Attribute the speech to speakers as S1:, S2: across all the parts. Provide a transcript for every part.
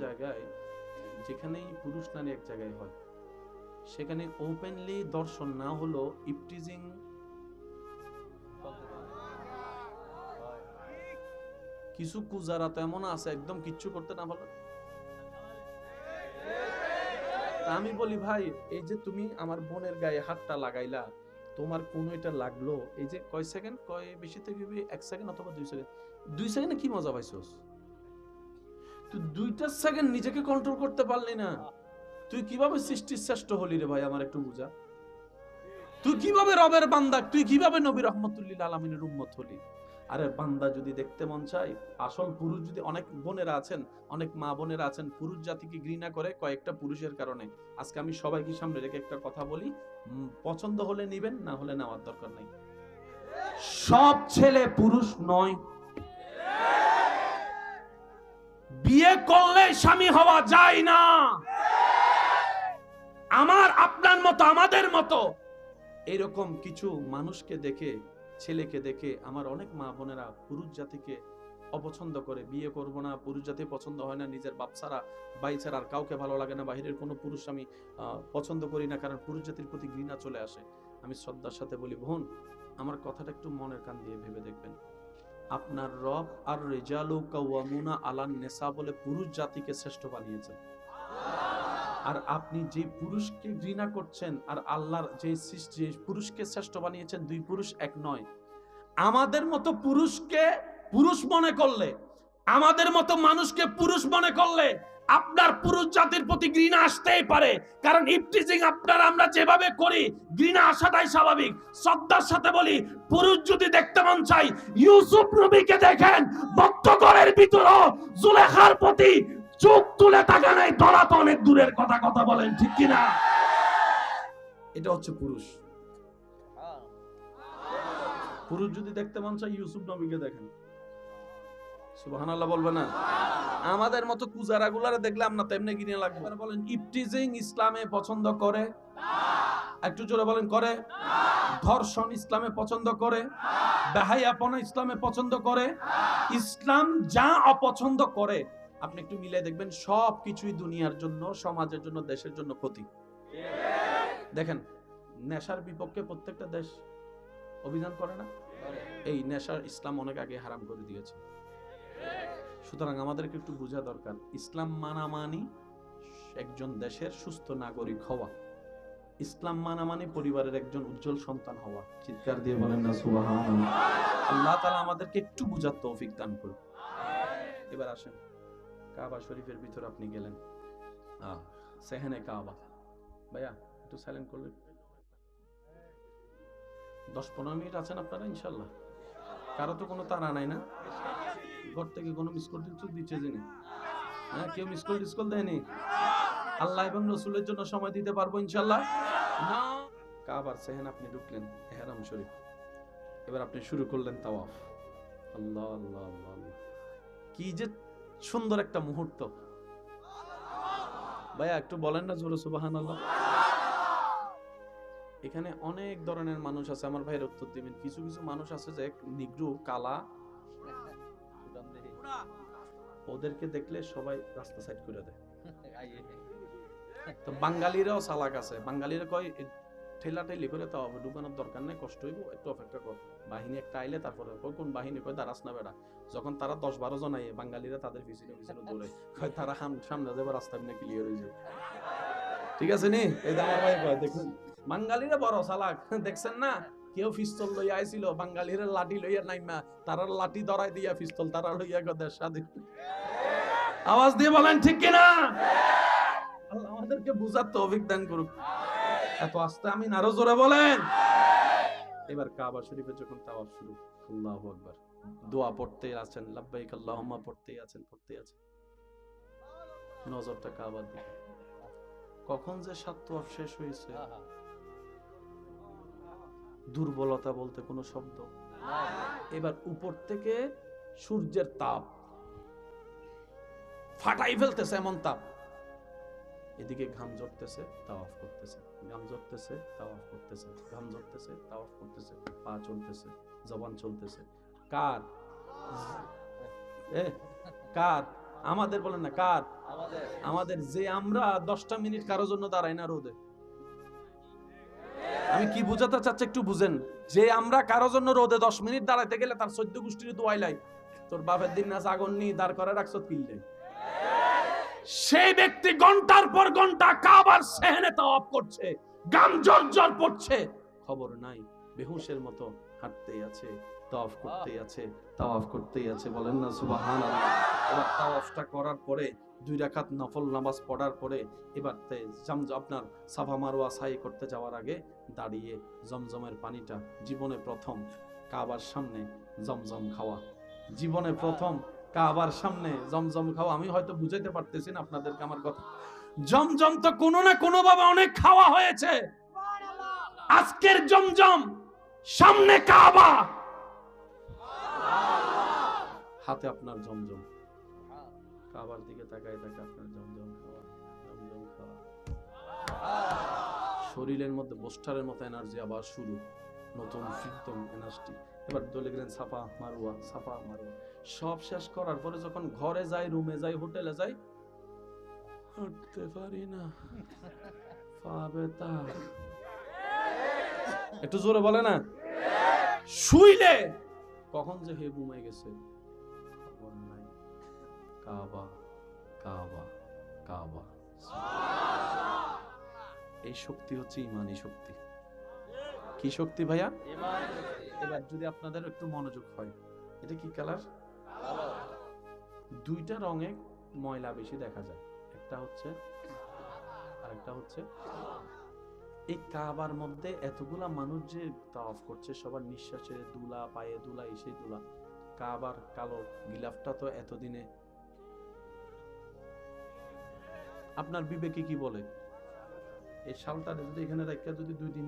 S1: জায়গায় যেখানেই পুরুষ নারী এক জায়গায় হয় সেখানে ওপেনলি দর্শন না হলো ইপটিজিং কিছু কুজারা তো এমন আছে একদম কিচ্ছু করতে না পারবে। আমি বলি ভাই এই যে তুমি আমার বোনের গায়ে হাতটা লাগাইলা, তোমার কোন এটা লাগলো, এই যে কয় সেকেন্ড, কয় বেশি থেকে 1 সেকেন্ড অথবা 2 সেকেন্ড, 2 সেকেন্ডে কি মজা পাইছস তুই? 2টা সেকেন্ড নিজেকে কন্ট্রোল করতে পারলি না, তুই কিভাবে সৃষ্টির শ্রেষ্ঠ হলি রে ভাই? আমার একটু বুঝা, তুই কিভাবে রবের বান্দা, তুই কিভাবে নবী রহমতুল্লিল আলামিনের উম্মত হলি? আরে বান্দা যদি দেখতে মন চায়, আসল পুরুষ যদি, অনেক বোনেরা আছেন, অনেক মা বোনেরা আছেন পুরুষ জাতিকে ঘৃণা করে কয়েকটা পুরুষের কারণে। আজকে আমি সবাইকে সামনে রেখে একটা কথা বলি, পছন্দ হলে নিবেন, না হলে নেওয়ার দরকার নাই। সব ছেলে পুরুষ নয়, বিয়ে করলে স্বামী হওয়া যায় না। আমার আপনার মতো আমাদের মতো এরকম কিছু মানুষকে দেখে, ছেলেকে দেখে আমার অনেক মা বোনেরা পুরুষ জাতিকে অপছন্দ করে, বিয়ে করব না, পুরুষ জাতি পছন্দ হয় না, নিজের বাপ ছাড়া ভাই ছাড়া আর কাউকে ভালো লাগে না, বাহিরের কোনো পুরুষ আমি পছন্দ করি না, কারণ পুরুষ জাতির প্রতি ঘৃণা চলে আসে। আমি শ্রদ্ধার সাথে বলি, বোন আমার কথাটা একটু মনের কান দিয়ে ভেবে দেখবেন। আপনার রব আর রিজালু কাওয়ামুনা আলান নিসা বলে পুরুষ জাতিকে শ্রেষ্ঠ বানিয়েছেন, আর আপনি যে পুরুষকে ঘৃণা করছেন আর আল্লাহর যে পুরুষকে শ্রেষ্ঠ বানিয়েছেন, দুই পুরুষ এক নয়। আমাদের মতো পুরুষকে পুরুষ মনে করলে, আমাদের মতো মানুষকে পুরুষ মনে করলে আপনার পুরুষ জাতির প্রতি ঘৃণা আসতেই পারে, কারণ ইফটিজিং আপনারা আমরা যেভাবে করি ঘৃণা আসাটাই স্বাভাবিক। শ্রদ্ধার সাথে বলি, পুরুষ যদি দেখতে মন চাই, ইউসুফ নবীকে দেখেন, বক্তগণের ভিতরও জুলেখার প্রতি চোখ তুলে তাকা নাই, ধরা তো অনেক দূরের কথা। কথা বলেন ঠিক কিনা? এটা হচ্ছে পুরুষ। পুরুষ যদি দেখতে মন চায় ইউসুফ নবীকে দেখেন। সুবহানাল্লাহ বলবে না? আমাদের মতো কুজারা গুলারে দেখলে আমরা তেমনি কিনে লাগবে। বলেন ইফটিজিং ইসলামে পছন্দ করে না? একটু জোরে বলেন করে না? ধর্ষণ ইসলামে পছন্দ করে না? বেহায়াপনা ইসলামে পছন্দ করে না? ইসলাম যা অপছন্দ করে আপনি একটু মিলে দেখবেন সব কিছুই দুনিয়ার জন্য, সমাজের জন্য, দেশের জন্য ক্ষতি। দেখেন নেশার বিপক্ষে প্রত্যেকটা দেশ অভিযান করে না? এই নেশার ইসলাম অনেক আগে হারাম করে দিয়েছে। সুতরাং আমাদেরকে একটু বোঝা দরকার, ইসলাম মানামানি একজন দেশের সুস্থ নাগরিক হওয়া, ইসলাম মানামানি পরিবারের একজন উজ্জ্বল সন্তান হওয়া। চিৎকার দিয়ে বলেন না সুবহানাল্লাহ। আল্লাহ তাআলা আমাদেরকে একটু বুঝার তৌফিক দান করুন। এবার আসেন, কাবা শরীফের ভিতর আপনি গেলেন, সেহেনে কাবা। ভাইয়া একটু সাইলেন্ট করলেন। 10-15 মিনিট আছেন আপনারা ইনশাআল্লাহ? কারো তো কোনো তাড়া নাই না? ঘর থেকে কোনো মিসকল টিসকল দিচ্ছে যিনি? হ্যাঁ, কেউ মিসকল টিসকল দেয়নি? আল্লাহ এবং রসুলের জন্য সময় দিতে পারবো ইনশাআল্লাহ? না। কাবার সেহেন আপনি ঢুকলেন, ইহরাম শরীফ, এবার আপনি শুরু করলেন তাওয়াফ। আল্লাহ আল্লাহ আল্লাহ আল্লাহ, কি যে সুন্দর একটা মুহূর্ত। ভাইয়া একটু বলেন না জোরে সুবহানাল্লাহ। এখানে অনেক ধরনের মানুষ আছে, আমার ভাইয়ের উত্তর দিবেন। কিছু কিছু মানুষ আছে যে নিগ্রো কালা, ওদেরকে দেখলে সবাই রাস্তা সাইড করে দেয়। তো বাঙালিরাও চালাক আছে, বাঙালিরা কয় ঠেলা ঠেলি করে তাও ঢুকানোর দরকার নেই, কষ্ট হইব, একটু অপেক্ষা কর, বাহিনী একটা আইলে তারপরে। কোন বাহিনী? কয় দাঁড়াস না বেড়া। যখন তারা 10-12 জন আইয়ে, বাঙালিরা তাদের পিছনে পিছনে দৌড়ে, কয় তারা সামনে যাবে, রাস্তা এমনি ক্লিয়ার হয়ে যাবে। ঠিক আছে নি? এই আমার ভাই কয় দেখুন বাঙালিরা বড় চালাক, দেখছেন না? কেউ পিস্তল লইয়া আইছিল, বাঙালিরা লাঠি লইয়া নাইমা, তারা লাঠি ধরাই দিয়া পিস্তল তারা লইয়া গদের স্বাধীন। আওয়াজ দিয়ে বলেন ঠিক কিনা? আল্লাহ আমাদেরকে বুঝার তৌফিক দান করুক। এত আস্তে আমিন আরো জোরে বলেন। এবার কাবা শরীফে যখন তাওয়াফ শুরু, আল্লাহু আকবার, দোয়া পড়তেই আছেন, লাব্বাইক আল্লাহুম্মা পড়তেই আছেন। নজরটা কাবার দিকে। কখন যে সাত তাওয়াফ শেষ হয়েছে, দুর্বলতা বলতে কোনো শব্দ। এবার উপর থেকে সূর্যের তাপ ফাটাই ফেলতেছে, এমন তাপ। এদিকে ঘাম ঝরতেছে, তাওয়াফ করতেছে, ঘাম ঝরতেছে, তাওয়াফ করতেছে, ঘাম ঝরতেছে, তাওয়াফ করতেছে, পা চলতেছে, জবান চলতেছে। কার? কার? আমাদের বলেন না, কার? আমাদের। যে আমরা 10টা মিনিট কারোর জন্য দাঁড়াই না রোদে। আমি কি বুঝাতে চাচ্ছি একটু বুঝেন। যে আমরা কারোর জন্য রোদে 10 মিনিট দাঁড়াইতে গেলে তার 14 গোষ্ঠীর দোয়াই লাই, তোর বাপের দিন না জাগন নি দাঁড় করে রাখছত কিনলে, সেই ব্যক্তি ঘন্টার পর ঘন্টা কাবার সেহনে তাওয়াফ করছে, গাম জর্জর পড়ছে, খবর নাই, বেহুশের মতো হাঁটতেই আছে, তাওয়াফ করতেই আছে, তাওয়াফ করতেই আছে। বলেন না সুবহানাল্লাহ। এবার তাওয়াফটা করার পরে 2 রাকাত নফল নামাজ পড়ার পরে এবার আপনার সাফা মারওয়া সাই করতে যাওয়ার আগে দাঁড়িয়ে জমজমের পানিটা, জীবনে প্রথম কাবার সামনে জমজম খাওয়া, জীবনে প্রথম কাবার সামনে জমজম খাওয়া। আমি হয়তো বুঝাইতে পারতেছি না আপনাদেরকে আমার কথা। জমজম তো কোনো না কোনো ভাবে অনেক খাওয়া হয়েছে, আজকের জমজম সামনে কাবা, হাতে আপনার জমজম, কাবার দিকে তাকায় তাকায় আপনার জমজম খাওয়া, জমজম খাওয়া। শরীরের মধ্যে বোস্টারের মতো এনার্জি আবার শুরু, নতুন ফিরতম এনার্জি। এবার দলে গেলেন সাফা মারওয়া, সাফা মারওয়া সব শেষ করার পরে যখন ঘরে যাই, রুমে যাই, হোটেলে যাই, উঠতে পারি না, পা ব্যথা। একটু জোরে বলে না, শুইলে কখন যে হে ঘুমাই গেছে খবর নাই। কাবা, কাবা, কাবা। এই শক্তি হচ্ছে ইমানি শক্তি। কি শক্তি ভাইয়া? এবার যদি আপনাদের একটু মনোযোগ হয়, এটা কি কালার? দুইটা রঙে ময়লা বেশি দেখা যায়, একটা হচ্ছে আর একটা হচ্ছে। এই কাবার মধ্যে এতগুলা মানুষ যে তাওয়াফ করছে, সবার নিঃশ্বাসে দুলা, পায়ে দুলা, এসে দুলা, কাবার কালো গিলাফটা তো এতদিনে আপনার বিবেকে কি বলে? এই শালটা যদি এখানে রেখে যদি 2 দিন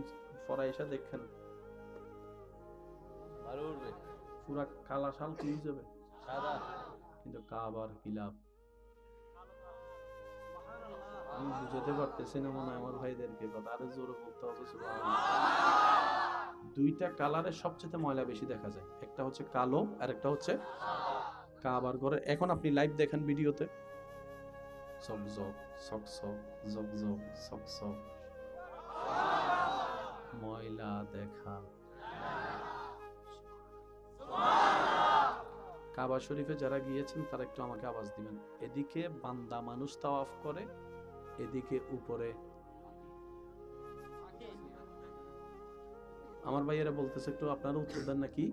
S1: পরে এসে দেখেন পুরা কালা শাল কি হয়ে যাবে? কিন্তু কাবার গিলাফ আমি বুঝাতে পারতেছি না মনে হয় আমার ভাইদেরকে, কথা আরো জোরে বলতে হবে সুবহানাল্লাহ। দুইটা কালারের সবচেয়ে ময়লা বেশি দেখা যায়, একটা হচ্ছে কালো আর একটা হচ্ছে কাবার ঘরে। এখন আপনি লাইভ দেখেন ভিডিওতে, সব জব সক সক জব জব সক সক, ময়লা দেখা। কাবা শরীফে যারা গিয়েছেন তারা একটু আমাকে আওয়াজ দিবেন। এদিকে বান্দা মানুষ তাওয়াফ করে, এদিকে উপরে আমার ভাইয়েরা বলতেছে, একটু আপনারা উত্তর দেন নাকি?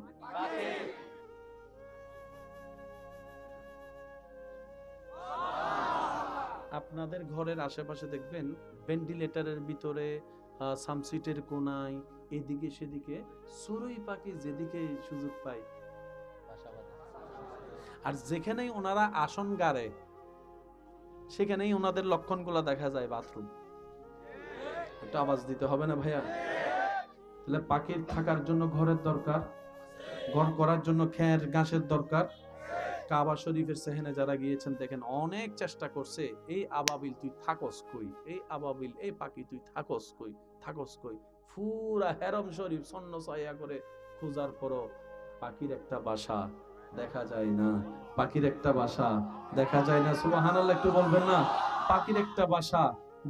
S1: আপনাদের ঘরের আশেপাশে দেখবেন ভেন্টিলেটরের ভিতরে, সামসিটের কোনায়, এদিকে সেদিকে চড়ুই পাখি যেদিকে সুযোগ পায়, আর যেখানেই ওনারা আসন গাড়ে সেখানেই ওনাদের লক্ষণগুলো দেখা যায় বাথরুম। একটু আওয়াজ দিতে হবে না ভাইয়া? তাহলে পাখির থাকার জন্য ঘরের দরকার, ঘর করার জন্য খের ঘাসের দরকার। কাবা শরীফের সেহেনে যারা গিয়েছেন দেখেন অনেক চেষ্টা করছে, এই আবাবিল তুই থাকস কই, এই আবাবিল, এই পাখি তুই থাকস কই, থাকস কই। পুরা হেরম শরীফ ছন্ন ছায়া করে খোঁজার পরও পাখির একটা বাসা দেখা যায় না, পাখির একটা বাসা দেখা যায় না। সুবহানাল্লাহ একটু বলবেন না? পাখির একটা বাসা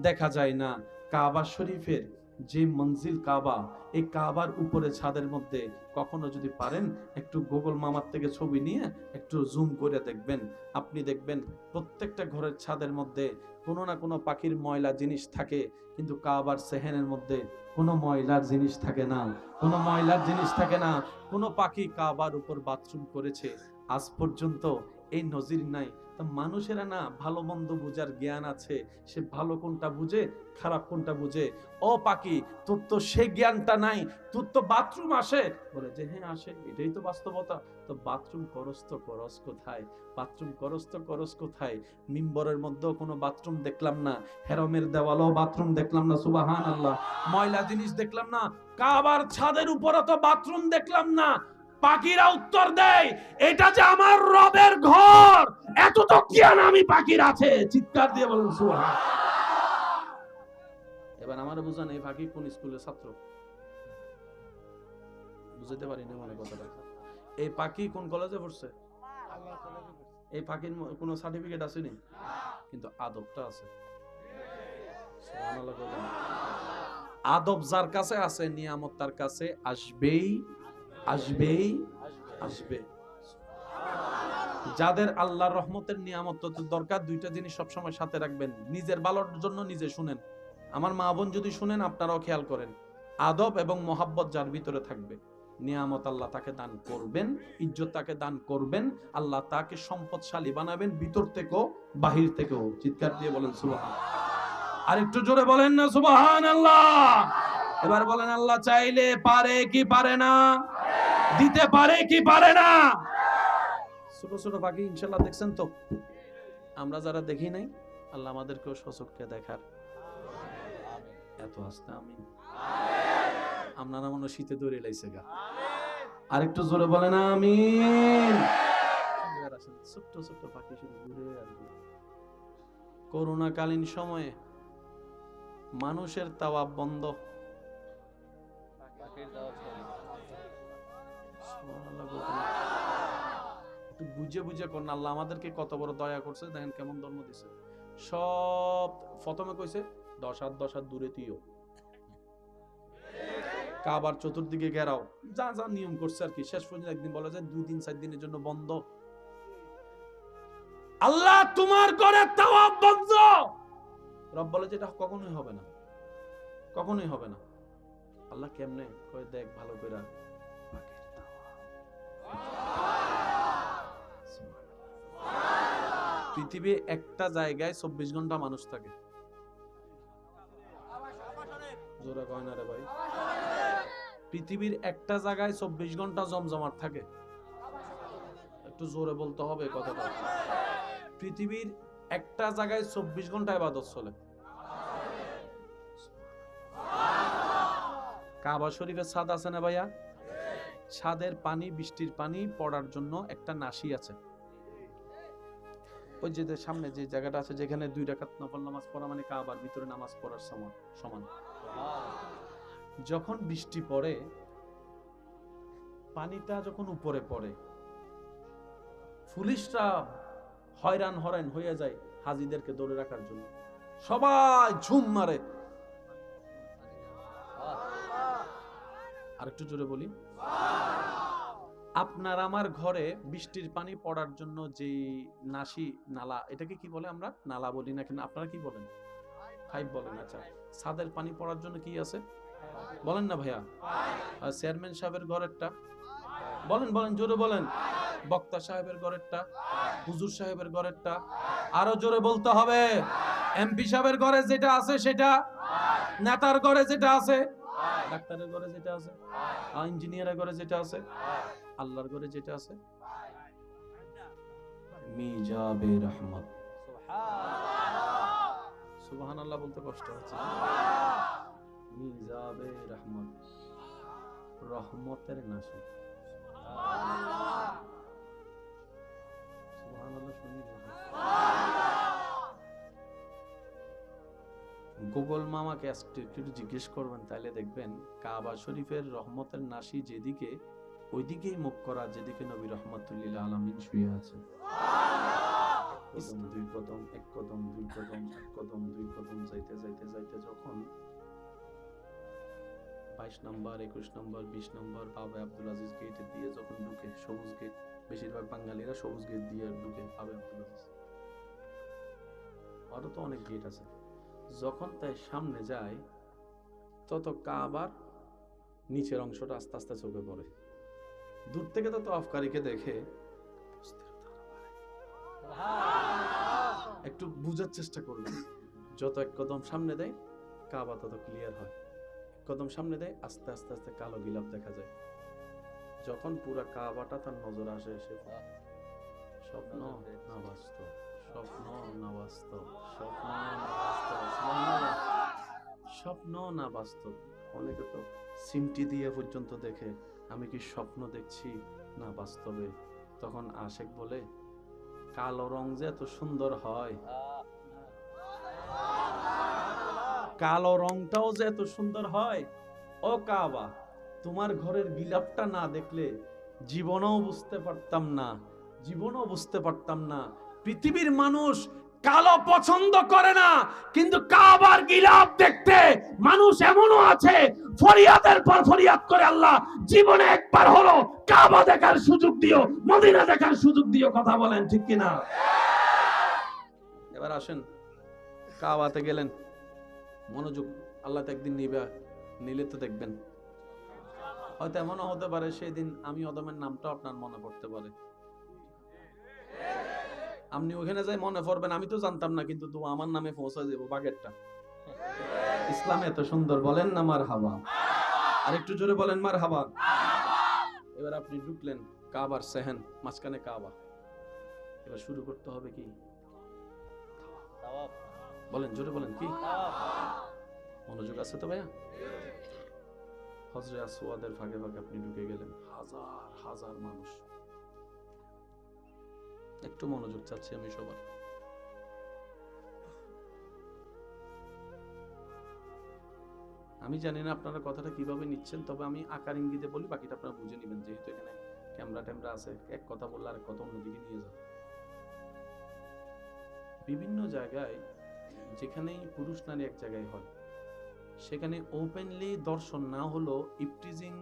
S1: দেখা যায় না। কাবা শরীফের যে মঞ্জিল কাবা, এই কাবার উপরে ছাদের মধ্যে কখনো যদি পারেন একটু গুগল মামার থেকে ছবি নিয়ে একটু জুম করে দেখবেন, আপনি দেখবেন প্রত্যেকটা ঘরের ছাদের মধ্যে কোনো না কোনো পাখির ময়লা জিনিস থাকে, কিন্তু কাবার সেহেনের মধ্যে কোনো ময়লার জিনিস থাকে না, কোনো ময়লার জিনিস থাকে না। কোনো পাখি কাবার উপর বাথরুম করেছে আজ পর্যন্ত এই নজির নাই। তা মানুষেরা না ভালো মন্দ বুঝার জ্ঞান আছে, সে ভালো কোনটা বুঝে, খারাপ কোনটা বুঝে। ও পাখি, তোর তো সেই জ্ঞানটা নাই, তোর তো বাথরুম আসে, বলে যে হ্যাঁ আসে, এটাই তো বাস্তবতা। তো বাথরুম করস তো করস কোথায়? বাথরুম করস তো করস কোথায়? মিম্বরের মধ্যেও কোনো বাথরুম দেখলাম না, হেরমের দেওয়ালও বাথরুম দেখলাম না, সুবহানাল্লাহ। ময়লা জিনিস দেখলাম না, কাবার ছাদের উপরে তো বাথরুম দেখলাম না। পাখিরা উত্তর দেয়, এটা যে আমার রবের ঘর, এত তো জ্ঞান আমি পাখির আছে। চিৎকার দিয়ে বলেন সুবহানাল্লাহ। এবার আমার বুঝান, এই পাখি কোন স্কুলের ছাত্র? বুঝতে পারি না মানে কথাটা। এই পাখি কোন কলেজে পড়ছে? এই ফাঁকির কোনো সার্টিফিকেট আছে নি, কিন্তু আদবটা আছে। সুবহানাল্লাহ বলেন। আদব যার কাছে আছে, নিয়ামত তার কাছে আসবেই আসবেই আসবে। যাদের আল্লাহর রহমতের নিয়ামত দরকার, দুইটা জিনিস সবসময় সাথে রাখবেন, নিজের ভালোর জন্য নিজে শুনেন। আমার মা বোন যদি শুনেন, আপনারাও খেয়াল করেন, আদব এবং মহাব্বত যার ভিতরে থাকবে, নিয়ামত আল্লাহ তাকে দান করবেন, ইজ্জত তাকে দান করবেন, আল্লাহ তাকে সম্পদশালী বানাবেন, ভিতর থেকেও বাহির থেকেও। চিৎকার দিয়ে বলেন সুবহান। আর একটু জোরে বলেন না সুবহানাল্লাহ। এবার বলেন, আল্লাহ চাইলে পারে কি পারে না? দিতে পারে কি পারে না? ছোট ছোট পাখি ইনশাআল্লাহ দেখছেন তো, আমরা যারা দেখি নাই, আল্লাহ আমাদেরকেও সচক্ষে দেখার। এত আস্তে আমিন। আপনারা মনে শীতে দৌড়ে লাইছে গা, আর একটু জোরে বলেন আমিন। ছোট্ট ছোট্ট পাখি শুধু ঘুরে আসবে। করোনাকালীন সময়ে মানুষের তাওয়াব বন্ধ, একটু বুঝে বুঝে করুন। আল্লাহ আমাদেরকে কত বড় দয়া করছে, দেখেন কেমন ধর্ম দিছে। সব প্রথমে কইছে 10 হাত 10 হাত দূরে তুইও, কাবার চতুর্দিকে ঘেরাও, যা যা নিয়ম করছে আর কি। শেষ পর্যন্ত একদিন বলা যায় 2 দিন 4 দিনের জন্য বন্ধ। আল্লাহ তোমার করে তাওয়াব বন্ধ। রব বলে যে এটা কখনোই হবে না, কখনোই হবে না। আল্লাহ কেমনে কয়, দেখ ভালো করে, পৃথিবী একটা জায়গায় 24 ঘন্টা মানুষ থাকে। জোরে কয় না রে ভাই। পৃথিবীর একটা জায়গায় 24 ঘন্টা জমজমাট থাকে। একটু জোরে বলতে হবে কথাটা। পৃথিবীর একটা জায়গায় 24 ঘন্টা ইবাদত চলে। কাবা শরীফের ছাদ আছে না ভাইয়া? ছাদের পানি, বৃষ্টির পানি পড়ার জন্য একটা নাসি আছে। ওই যে সামনে যে জায়গাটা আছে, যেখানে 2 রাকাত নফল নামাজ পড়া মানে কাবার ভিতরে নামাজ পড়ার সমান। যখন বৃষ্টি পড়ে, পানিটা যখন উপরে পড়ে, পুলিশরা হয়রান হরান হয়ে যায় হাজিদেরকে ধরে রাখার জন্য, সবাই ঝুম মারে। আরেকটু জোরে বলি, আপনার আমার ঘরে বৃষ্টির পানি পড়ার জন্য যে নাসি, নালা, এটাকে কি বলে? আমরা নালা বলি না, কিন্তু আপনারা কি বলেন? পাইপ বলেন। আচ্ছা, ছাদের পানি পড়ার জন্য কি আছে বলেন না ভাইয়া? চেয়ারম্যান সাহেবের ঘরেরটা বলেন, বলেন জোরে বলেন। বক্তা সাহেবের ঘরেরটা, হুজুর সাহেবের ঘরেরটা, আরো জোরে বলতে হবে। এমপি সাহেবের ঘরে যেটা আছে সেটা, নেতার ঘরে যেটা আছে, ডাক্তারের ঘরে যেটা আছে, ইঞ্জিনিয়ারের ঘরে যেটা আছে, আল্লাহর ঘরে যেটা আছে, মিজাবে রহমত। সুবহানাল্লাহ বলতে কষ্ট হচ্ছে। মিজাবে রহমত, রহমতের নাসি। সুবহানাল্লাহ শুনি। গুগল মামাকে একটু জিজ্ঞেস করবেন, তাহলে দেখবেন কাবা শরীফের রহমতের নাসি যেদিকে, ওইদিকেই মুখ করা, যেদিকে নবী রহমাতুল্লিল আলামিন শুয়ে আছে। কদম 2 কদম, 1 কদম 2 কদম, 1 কদম 2 কদম যাইতে যাইতে যাইতে যখন 22 নম্বর, 21 নম্বর, 20 নম্বর বাবা আব্দুল আজিজ গেট দিয়ে যখন ঢুকে, সবুজ গেট, বেশিরভাগ বাঙালিরা সবুজ গেট দিয়ে ঢুকে বাবা আব্দুল আজিজ। আরো তো অনেক গেট আছে। যখন তাই সামনে যায়, তত কাবার নিচের অংশটা আস্তে আস্তে চোখে পড়ে। দূর থেকে তো আফকারীকে দেখে একটু বুঝার চেষ্টা করলেন। যত 1 কদম সামনে দেয়, কাবা তত ক্লিয়ার হয়। 1 কদম সামনে দেয়, আস্তে আস্তে আস্তে কালো গিলাপ দেখা যায়। যখন পুরা কাবাটা তার নজর আসে, সে স্বপ্ন না বাস্তব, স্বপ্ন না বাস্তব, স্বপ্ন না বাস্তব, স্বপ্ন না বাস্তব। অনেকে তো সিমটি দিয়ে পর্যন্ত দেখে আমি কি স্বপ্ন দেখছি না বাস্তবে। তখন আশেক বলে, কালো রং যে এত সুন্দর হয়, কালো রংটাও যে এত সুন্দর হয়, ও কাবা, তোমার ঘরের গিলাপটা না দেখলে জীবনেও বুঝতে পারতাম না জীবনও বুঝতে পারতাম না পৃথিবীর মানুষ কালো পছন্দ করে না, কিন্তু কাবার গিলাফ দেখতে মানুষ এমনও আছে ফরিয়াদের পর ফরিয়াদ করে, আল্লাহ জীবনে একবার হলো কাবা দেখার সুযোগ দিও, মদিনা দেখার সুযোগ দিও। কথা বলেন ঠিক কিনা? এবার আসেন, কাবাতে গেলেন, মনোযোগ, আল্লাহ তো একদিন নিলে তো দেখবেন। হয়তো এমনও হতে পারে সেই দিন আমি অদমের নামটা আপনার মনে পড়তে পারে, আপনি ওখানে যাই মনে পড়বেন আমি তো জানতাম না, কিন্তু তো আমার নামে পৌঁছে যাবো বাগেরটা। ইসলাম এত সুন্দর, বলেন না মারহাবা। আর একটু জোরে বলেন মারহাবা। এবার আপনি ঢুকলেন কাবার সেহেন, মাঝখানে কাবা। এবার শুরু করতে হবে কি? বলেন, জোরে বলেন, কি? মনোযোগ আছে তো ভাইয়া? হজরে আসওয়াদের ফাঁকে ফাঁকে আপনি ঢুকে গেলেন, হাজার হাজার মানুষ। একটু মনোযোগ চাচ্ছি আমি সবার। আমি জানি না আপনারা কথাটা কিভাবে নিচ্ছেন, তবে আমি আকার ইঙ্গিতে বলি, বাকিটা আপনারা বুঝে নেবেন, যেহেতু এখানে ক্যামেরা ট্যামেরা আছে, এক কথা বললে আরেক কথা অন্যদিকে নিয়ে যাবে। বিভিন্ন জায়গায় যেখানেই পুরুষ নারী এক জায়গায় হয়, সেখানে ওপেনলি দর্শন না হলো ইপটিজিং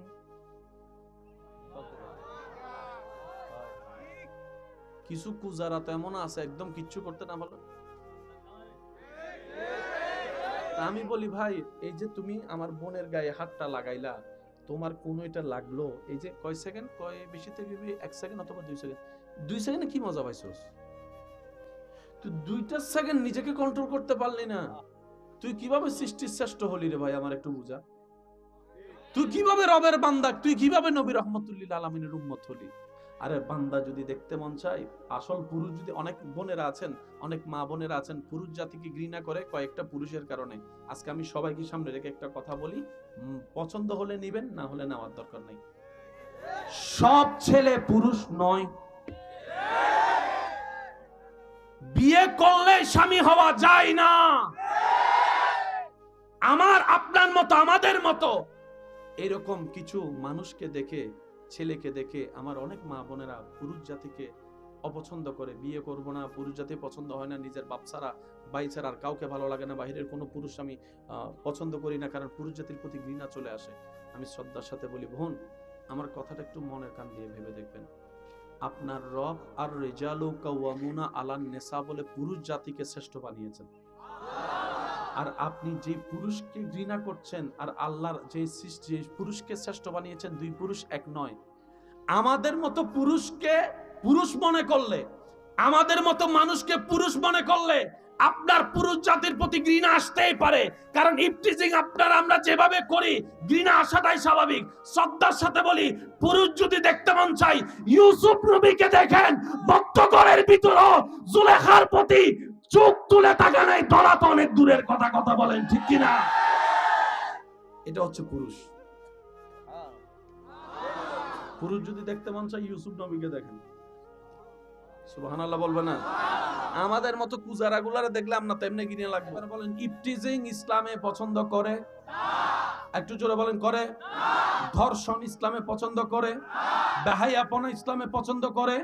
S1: কিছু কুজারা তো এমন আছে একদম কিচ্ছু করতে না পারলো। আমি বলি ভাই, এই যে তুমি আমার বোনের গায়ে হাতটা লাগাইলা, তোমার কোন এটা লাগলো, এই যে কয় সেকেন্ড, কয় বেশি থেকে 1 সেকেন্ড অথবা 2 সেকেন্ড, 2 সেকেন্ডে কি মজা পাইছস তুই? 2টা সেকেন্ড নিজেকে কন্ট্রোল করতে পারলি না, তুই কিভাবে সৃষ্টির শ্রেষ্ঠ হলি রে ভাই? আমার একটু বুঝা, তুই কিভাবে রবের বান্দা, তুই কিভাবে নবী রহমতুল্লিল আলামিনের উম্মত হলি? আরে বান্দা যদি দেখতে মন চায়, আসল পুরুষ যদি, অনেক বোনেরা আছেন, অনেক মা বোনেরা আছেন পুরুষ জাতিকে ঘৃণা করে কয়েকটা পুরুষের কারণে। আজকে আমি সবাইকে সামনে রেখে একটা কথা বলি, পছন্দ হলে নিবেন, না হলে নেওয়ার দরকার নাই। সব ছেলে পুরুষ নয়, বিয়ে করলে স্বামী হওয়া যায় না। আমার আপনার মতো, আমাদের মতো এরকম কিছু মানুষকে দেখে, ছেলেকে দেখে আমার অনেক মা বোনেরা পুরুষ জাতিকে অপছন্দ করে, বিয়ে করব না, পুরুষ জাতি পছন্দ হয় না, নিজের বাপ ছাড়া ভাই ছাড়া আর কাউকে ভালো লাগে না, বাহিরের কোনো পুরুষ আমি পছন্দ করি না, কারণ পুরুষ জাতির প্রতি ঘৃণা চলে আসে। আমি শ্রদ্ধার সাথে বলি, বোন আমার কথাটা একটু মনের কান দিয়ে ভেবে দেখবেন। আপনার রব আর রিজালু কাওয়ামুনা আলান নিসা বলে পুরুষ জাতিকে শ্রেষ্ঠ বানিয়েছেন, আর আপনি যে পুরুষকে ঘৃণা করছেন আর আল্লাহর যে সৃষ্টি পুরুষকে শ্রেষ্ঠ বানিয়েছেন, দুই পুরুষ এক নয়। আমাদের মতো পুরুষকে পুরুষ মনে করলে, আমাদের মতো মানুষকে পুরুষ মনে করলে আপনার পুরুষ জাতির প্রতি ঘৃণা আসতেই পারে, কারণ ইফটিজিং আপনারা আমরা যেভাবে করি, ঘৃণা আসাটাই স্বাভাবিক। শ্রদ্ধার সাথে বলি, পুরুষ যদি দেখতে মন চাই, ইউসুফ নবীকে দেখেন, বদ্ধঘরের ভিতরে জুলেখার প্রতি চোখ তুলে তাকা নাই, ধরা তো অনেক দূরের কথা। কথা বলেন ঠিক কিনা? এটা হচ্ছে পুরুষ। পুরুষ যদি দেখতে মন চাই, ইউসুফ নবীকে দেখেন। সুবহানাল্লাহ বলবে না? আমাদের মতো কুজারাগুলারে দেখলে আমরা তেমনি ঘৃণা লাগবে। বলেন ইফটিজিং ইসলামে পছন্দ করে? একটু জোরে বলেন, করে? ধর্ষণ ইসলামে পছন্দ করে? বেহায়াপনা ইসলামে পছন্দ করে?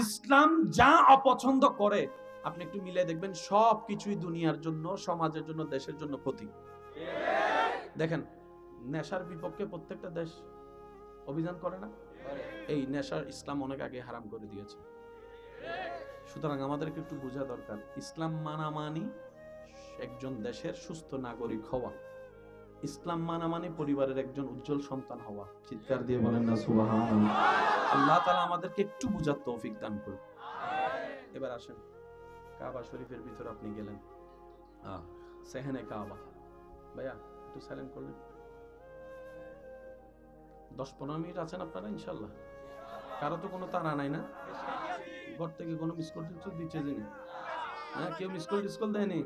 S1: ইসলাম যা অপছন্দ করে আপনি একটু মিলে দেখবেন, সব কিছুই দুনিয়ার জন্য, সমাজের জন্য, দেশের জন্য ক্ষতি। দেখেন, নেশার বিপক্ষে প্রত্যেকটা দেশ অভিযান করে না? এই নেশার ইসলাম অনেক আগে হারাম করে দিয়েছে। সুতরাং আমাদেরকে একটু বোঝা দরকার, ইসলাম মানা মানি একজন দেশের সুস্থ নাগরিক হওয়া, ইসলাম মানা মানে পরিবারের একজন উজ্জ্বল সন্তান হওয়া। চিৎকার দিয়ে বলেন না সুবহানাল্লাহ। আল্লাহ তাআলা আমাদেরকে একটু বুঝার তৌফিক দান করুন। এবার আসেন, কাবা শরীফের ভিতর আপনি গেলেন, সেহেনে কাবা। ভাইয়া একটু সাইলেন্ট করলেন। 10-15 মিনিট আছেন আপনারা ইনশাআল্লাহ? কারো তো কোনো তাড়া নাই না? ঘর থেকে কোনো মিসকল দিচ্ছে যিনি? হ্যাঁ, কেউ মিসকল দেয়নি?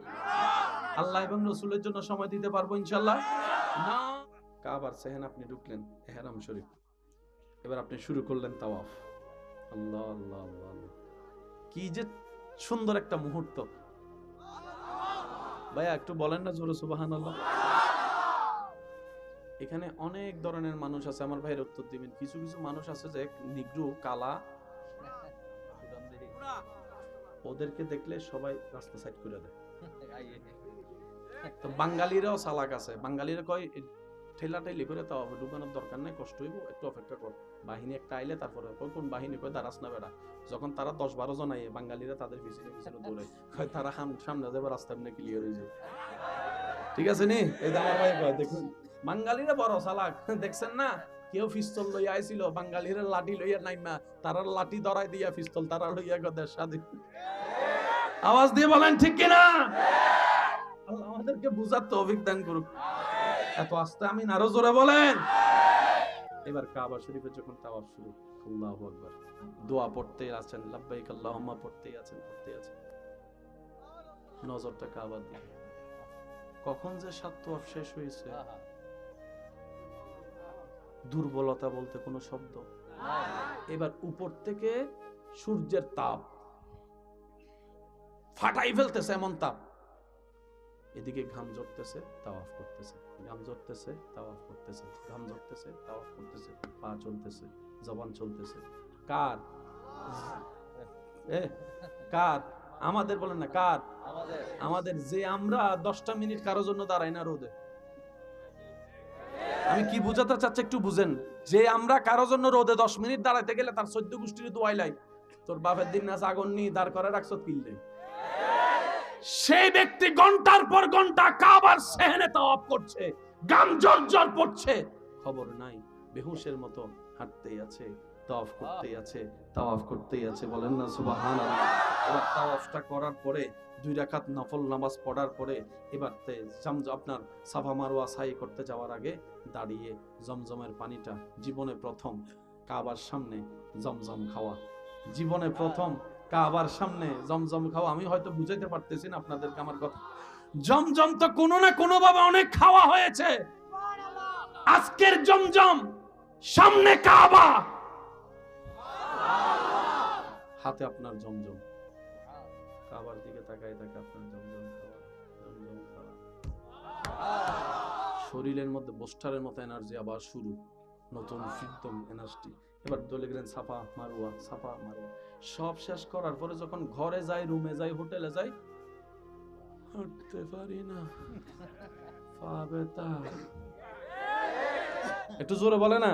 S1: আল্লাহ এবং রসুলের জন্য সময় দিতে পারবো ইনশাআল্লাহ? না। কাবার সেহেন আপনি ঢুকলেন, ইহরাম শরীফ। এবার আপনি শুরু করলেন তাওয়াফ। আল্লাহ আল্লাহ আল্লাহ, কি যে সুন্দর একটা মুহূর্ত। ভাইয়া একটু বলেন না জোরে সুবহানাল্লাহ। এখানে অনেক ধরনের মানুষ আছে, আমার ভাইয়ের উত্তর দিবেন। কিছু কিছু মানুষ আছে যে নিগ্রো, কালা, ওদেরকে দেখলে সবাই রাস্তা সাইড করে দেয়। তো বাঙালিরাও চালাক আছে, বাঙালিরা কয় ঠেলা ঠেলি করে তাও ঢুকানোর দরকার নাই, কষ্ট হইব, একটু অপেক্ষা কর, বাহিনী একটা আইলে তারপরে। কোন বাহিনী? কয় দাঁড়াস না বেড়া। যখন তারা 10-12 জন আইয়ে, বাঙালিরা তাদের পিছনে পিছনে দৌড়ে, কয় তারা সামনে যাবে, রাস্তা এমনি ক্লিয়ার হয়ে যাবে। ঠিক আছে নি? এই আমার ভাই কয় দেখুন বাঙালিরা বড় চালাক, দেখছেন না? কেউ পিস্তল লইয়া আইছিল, বাঙালিরা লাঠি লইয়া নাইমা, তারা লাঠি ধরাই দিয়া পিস্তল তারা লইয়া দেশ স্বাধীন। আওয়াজ দিয়ে বলেন ঠিক কিনা? আল্লাহ আমাদেরকে বুঝার তৌফিক দান করুক। এত আস্তে আমিন আরো জোরে বলেন। এবার কাবা শরীফে যখন তাওয়াফ শুরু, আল্লাহু আকবার, দোয়া পড়তে আছেন, লাব্বাইক আল্লাহুম্মা পড়তেই আছেন। নজরটা কাবার দিকে। কখন যে সাত তাওয়াফ শেষ হয়েছে, দুর্বলতা বলতে কোনো শব্দ। এবার উপর থেকে সূর্যের তাপ ফাটাই ফেলতেছে, এমন তাপ। এদিকে ঘাম ঝরতেছে, তাওয়াফ করতেছে, ঘাম ঝরতেছে, তাওয়াফ করতেছে, ঘাম ঝরতেছে, তাওয়াফ করতেছে, পা চলতেছে, জবান চলতেছে। কার? কার? আমাদের বলেন না, কার? আমাদের। যে আমরা 10টা মিনিট কারোর জন্য দাঁড়াই না রোদে। আমি কি বুঝাতে চাচ্ছি একটু বুঝেন। যে আমরা কারোর জন্য রোদে 10 মিনিট দাঁড়াইতে গেলে তার 14 গোষ্ঠীর দোয়াই লাই, তোর বাপের দিন না জাগন নি দাঁড় করে রাখছ কিনলে। সেই ব্যক্তি ঘন্টার পর ঘন্টা কাবার সেহনে তাওয়াফ করছে, গাম জর্জর পড়ছে, খবর নাই, বেহুশের মতো হাঁটতেই আছে, তাওয়াফ করতেই আছে, তাওয়াফ করতেই আছে। বলেন না সুবহানাল্লাহ। এবার তাওয়াফটা করার পরে 2 রাকাত নফল নামাজ পড়ার পরে এবার আপনার সাফা মারওয়া সাই করতে যাওয়ার আগে দাঁড়িয়ে জমজমের পানিটা, জীবনে প্রথম কাবার সামনে জমজম খাওয়া, জীবনে প্রথম কাবার সামনে জমজম খাওয়া। আমি হয়তো বুঝাইতে পারতেছি না আপনাদেরকে আমার কথা। জমজম তো কোনো না কোনো ভাবে অনেক খাওয়া হয়েছে, আজকের জমজম সামনে কাবা, হাতে আপনার জমজম, কাবার দিকে তাকায় থাকে আপনার জমজম খাওয়া, জমজম খাওয়া। শরীরের মধ্যে বোস্টারের মতো এনার্জি আবার শুরু, নতুন ফ্রিডম এনার্জি। এবার দলে গেলেন সাফা মারওয়া, সাফা মারওয়া। সব শেষ করার পরে যখন ঘরে যাই, রুমে যাই, হোটেলে যাই, হাঁটতে পারি না, পা ব্যথা। একটু জোরে বলে না।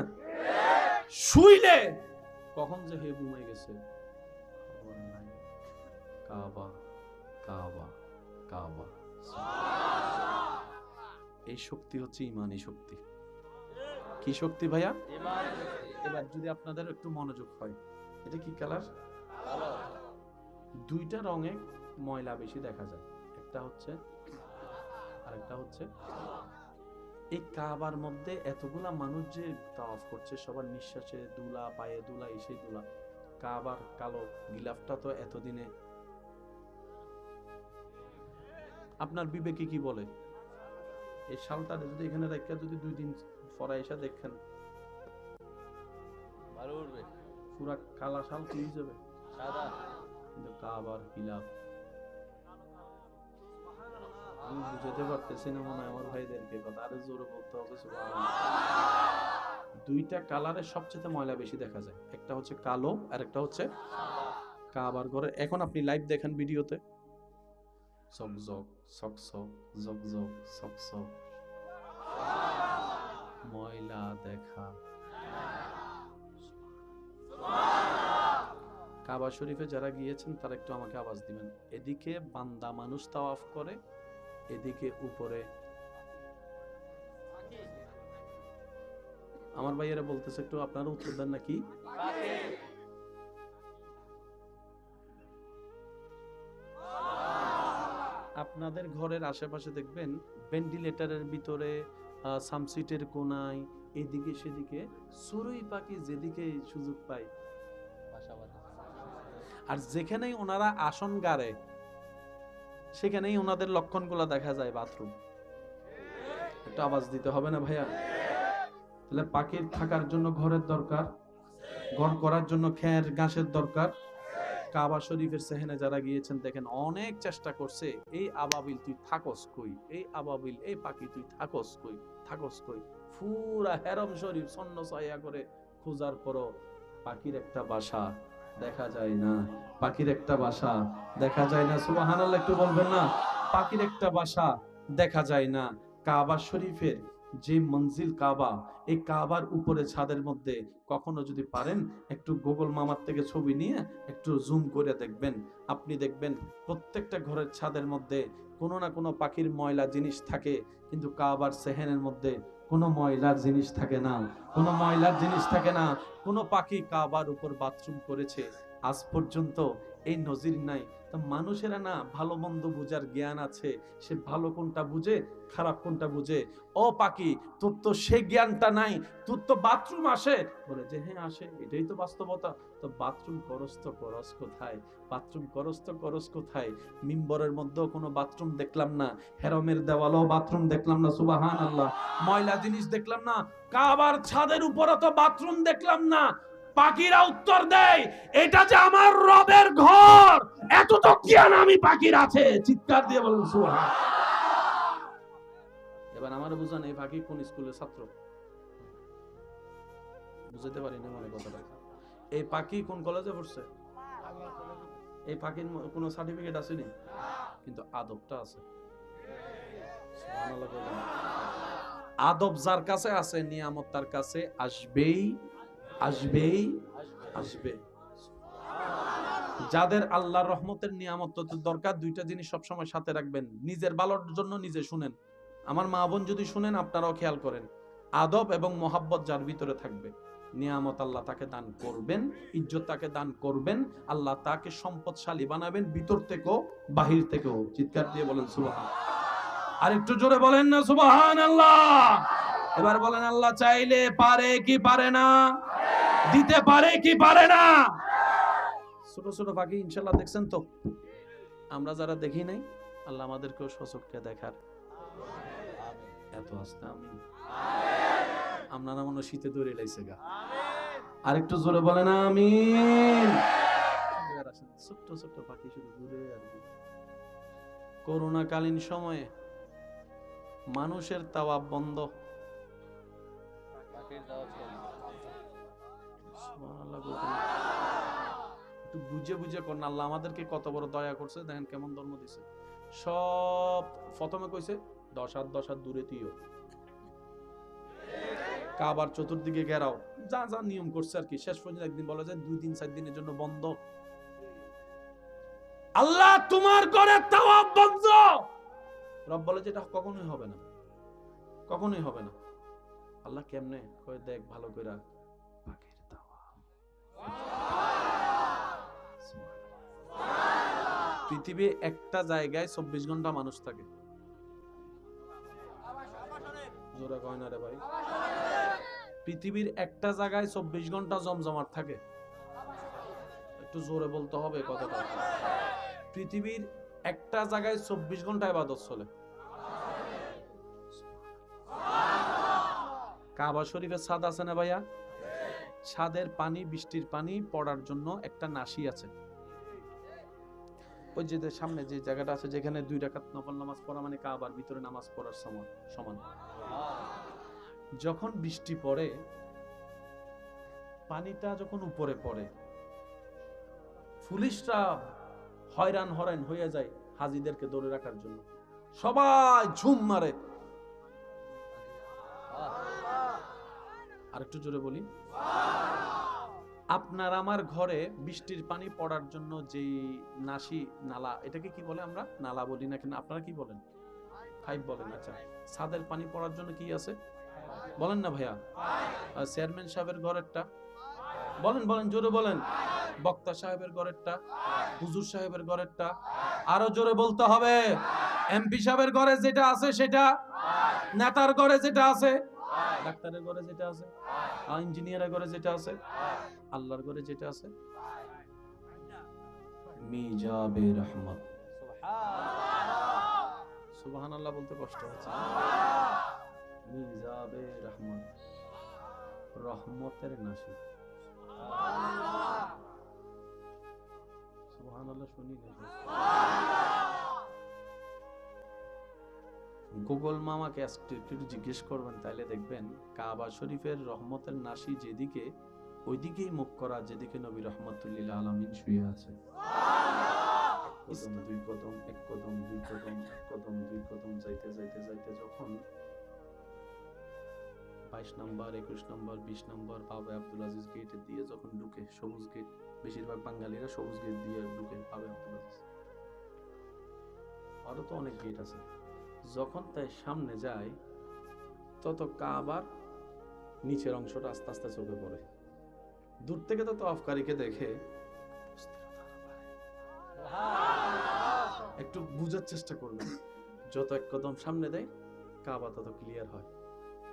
S1: শুইলে কখন যে হে ঘুমাই গেছে খবর নাই। কাবা, কাবা, কাবা। এই শক্তি হচ্ছে ইমানি শক্তি। কি শক্তি ভাইয়া? এবার যদি আপনাদের একটু মনোযোগ হয়, এটা কি কালার? দুইটা রঙে ময়লা বেশি দেখা যায়, একটা হচ্ছে আরেকটা হচ্ছে। এই কাবার মধ্যে এতগুলা মানুষ যে তাওয়াফ করছে, সবার নিঃশ্বাসে দুলা, পায়ে দুলা, এসে দুলা। কাবার কালো গিলাফটা তো এতদিনে আপনার বিবেকে কি বলে? এই শালটা যদি এখানে রেখে যদি 2 দিন পরে এসে দেখেন, ভালো উঠবে, পুরা কালা শাল কি হয়ে যাবে? সাদা। কিন্তু কাবার গিলাফ আমি বুঝাতে পারতেছি না মনে হয় আমার ভাইদেরকে, কথা আরো জোরে বলতে হবে সুবহানাল্লাহ। দুইটা কালারে সবচেয়ে ময়লা বেশি দেখা যায়, একটা হচ্ছে কালো আর একটা হচ্ছে কাবার ঘরে। এখন আপনি লাইভ দেখেন ভিডিওতে, ঝকঝক সকসক, ঝকঝক সকসক, ময়লা দেখা। কাবা শরীফে যারা গিয়েছেন তারা একটু আমাকে আওয়াজ দিবেন। এদিকে বান্দা মানুষ তাওয়াফ করে, এদিকে উপরে আমার ভাইয়েরা বলতেছে, একটু আপনারা উত্তর দেন নাকি? আপনাদের ঘরের আশেপাশে দেখবেন ভেন্টিলেটরের ভিতরে, সামসিটের কোনায়, এদিকে সেদিকে চড়ুই পাখি যেদিকে সুযোগ পায়, আর যেখানেই ওনারা আসন গাড়ে সেখানেই ওনাদের লক্ষণগুলো দেখা যায়, বাথরুম। একটু আওয়াজ দিতে হবে না ভাইয়া? তাহলে পাখির থাকার জন্য ঘরের দরকার, ঘর করার জন্য খের ঘাসের দরকার। কাবা শরীফের সেহেনে যারা গিয়েছেন দেখেন অনেক চেষ্টা করছে, এই আবাবিল তুই থাকস কই, এই আবাবিল, এই পাখি তুই থাকস কই, থাকস কই। পুরা হেরম শরীফ ছন্ন ছায়া করে খোঁজার পরও পাখির একটা বাসা দেখা যায় না। পাখির একটা বাসা দেখা যায় না। সুবহানাল্লাহ একটু বলবেন না? পাখির একটা বাসা দেখা যায় না। কাবা শরীফের যে মঞ্জিল কাবা, এই কাবার উপরে ছাদের মধ্যে কখনো যদি পারেন একটু গুগল মামার থেকে ছবি নিয়ে একটু জুম করে দেখবেন, আপনি দেখবেন প্রত্যেকটা ঘরের ছাদের মধ্যে কোনো না কোনো পাখির ময়লা জিনিস থাকে, কিন্তু কাবার সেহেনের মধ্যে কোনো ময়লার জিনিস থাকে না, কোনো ময়লার জিনিস থাকে না। কোনো পাখি কাবার উপর বাথরুম করেছে আজ পর্যন্ত এই নজির নাই। তো মানুষেরা না ভালো মন্দ বুঝার জ্ঞান আছে, সে ভালো কোনটা বুঝে খারাপ কোনটা বুঝে। ও পাখি, তোর তো সেই জ্ঞানটা নাই, তোর তো বাথরুম আসে, বলে যে হ্যাঁ আসে, এটাই তো বাস্তবতা। তো বাথরুম করস কোথায়? বাথরুম করস কোথায়? মিম্বরের মধ্যেও কোনো বাথরুম দেখলাম না, হেরমের দেওয়ালও বাথরুম দেখলাম না, সুবহানাল্লাহ। ময়লা জিনিস দেখলাম না, কাবার ছাদের উপরও তো বাথরুম দেখলাম না। পাখিরা উত্তর দেয়, এটা যে আমার রবের ঘর, এত তো জ্ঞান আমি পাখির আছে। চিৎকার দিয়ে বলেন সুবহান। এবার আমার বুঝান, এই পাখি কোন স্কুলের ছাত্র? বুঝতে পারি না মনে কথাটা। এই পাখি কোন কলেজে পড়ছে? এই পাখির কোনো সার্টিফিকেট আসেনি, কিন্তু আদবটা আছে। সুবহানাল্লাহ বলেন। আদব যার কাছে আছে, নিয়ামত তার কাছে আসবেই আসবেই আসবে। যাদের আল্লাহর রহমতের নিয়ামত দরকার, দুইটা জিনিস সবসময় সাথে রাখবেন, নিজের ভালোর জন্য নিজে শুনেন। আমার মা বোন যদি শুনেন, আপনারাও খেয়াল করেন, আদব এবং মোহাব্বত যার ভিতরে থাকবে, নিয়ামত আল্লাহ তাকে দান করবেন, ইজ্জত তাকে দান করবেন, আল্লাহ তাকে সম্পদশালী বানাবেন, ভিতর থেকেও বাহির থেকেও। চিৎকার দিয়ে বলেন সুবহান। আর একটু জোরে বলেন না সুবহানাল্লাহ। এবার বলেন, আল্লাহ চাইলে পারে কি পারে না? দিতে পারে কি পারে না? ছোট ছোট পাখি ইনশাআল্লাহ দেখছেন তো? আমরা যারা দেখি নাই, আল্লাহ আমাদেরকেও সচক্ষে দেখার এত আস্তে আমি আপনারা মনে শীতে দৌড়ে লাইছে গা। আর একটু জোরে বলেন আমিন। ছোট্ট ছোট্ট পাখি শুধু ঘুরে আর ঘুরে। করোনা কালীন সময়ে মানুষের তাওয়াব বন্ধ, একটু বুঝে বুঝে করেন। আল্লাহ আমাদেরকে কত বড় দয়া করছে, দেখেন কেমন ধর্ম দিছে। সব প্রথমে কইছে 10 হাত দূরে তুইও, কাবার চতুর্দিকে ঘেরাও, যা যা নিয়ম করছে আর কি। শেষ পর্যন্ত একদিন বলা যায় 2 দিন 4 দিনের জন্য বন্ধ। আল্লাহ তোমার ঘরে তাওয়াব বন্ধ। রব বলে যে এটা কখনোই হবে না, কখনোই হবে না। আল্লাহ কেমনে কয়, দেখ ভালো কইরা, পাখির তাওয়াব। পৃথিবী একটা জায়গায় 24 ঘন্টা মানুষ থাকে। জোরে কয় না রে ভাই। পৃথিবীর একটা জায়গায় 24 ঘন্টা জমজমাট থাকে। একটু জোরে বলতে হবে কথাটা। পৃথিবীর একটা জায়গায় 24 ঘন্টা ইবাদত চলে। কাবা শরীফের ছাদ আছে না ভাইয়া? ছাদের পানি, বৃষ্টির পানি পড়ার জন্য একটা নাসি আছে। ওই যে সামনে যে জায়গাটা আছে, যেখানে 2 রাকাত নফল নামাজ পড়া মানে কাবার ভিতরে নামাজ পড়ার সমান। যখন বৃষ্টি পড়ে, পানিটা যখন উপরে পড়ে, পুলিশরা হয়রান হয়ে যায় হাজিদেরকে ধরে রাখার জন্য। সবাই ঝুম মারে। আর একটু জোরে বলি, আপনার আমার ঘরে বৃষ্টির পানি পড়ার জন্য যে নাসি, নালা, এটাকে কি বলে? আমরা নালা বলি না কেন, আপনারা কি বলেন? পাইপ বলেন। আচ্ছা, ছাদের পানি পড়ার জন্য কি আছে বলেন না ভাইয়া? চেয়ারম্যান সাহেবের ঘরেরটা বলেন, বলেন জোরে বলেন। বক্তা সাহেবের ঘরেরটা, হুজুর সাহেবের ঘরেরটা, আরো জোরে বলতে হবে। এমপি সাহেবের ঘরে যেটা আছে সেটা, নেতার ঘরে যেটা আছে, ডাক্তারের ঘরে যেটা আছে, ইঞ্জিনিয়ারের ঘরে যেটা আছে, আল্লাহর ঘরে যেটা আছে, মিজাবে রহমত। সুবহানাল্লাহ বলতে কষ্ট হচ্ছে। মিজাবে রহমত, রহমতের নাসি। সুবহানাল্লাহ শুনি না। গুগল মামাকে একটু জিজ্ঞেস করবেন, তাইলে দেখবেন কাবা শরীফের রহমতের নাসি যেদিকে, ওইদিকেই মুখ করা যেদিকে নবী রহমাতুল্লিল আলামিন শুয়ে আছে। কদম দুই কদম, এক কদম দুই কদম, এক কদম দুই কদম যাইতে যাইতে যাইতে যখন 22 নম্বর, 21 নম্বর, 20 নম্বর বাবে আব্দুল আজিজ গেট দিয়ে যখন ঢুকে, সবুজ গেট, বেশিরভাগ বাঙালিরা সবুজ গেট দিয়ে ঢুকে বাবে আব্দুল আজিজ, আরো তো অনেক গেট আছে। যখন তাই সামনে যায় তত কাবার নিচের অংশটা আস্তে আস্তে চোখে পড়ে। দূর থেকে তো তওয়াফকারীকে দেখে একটু বুঝার চেষ্টা করবেন। যত এক কদম সামনে দেয় কাবা তত ক্লিয়ার হয়।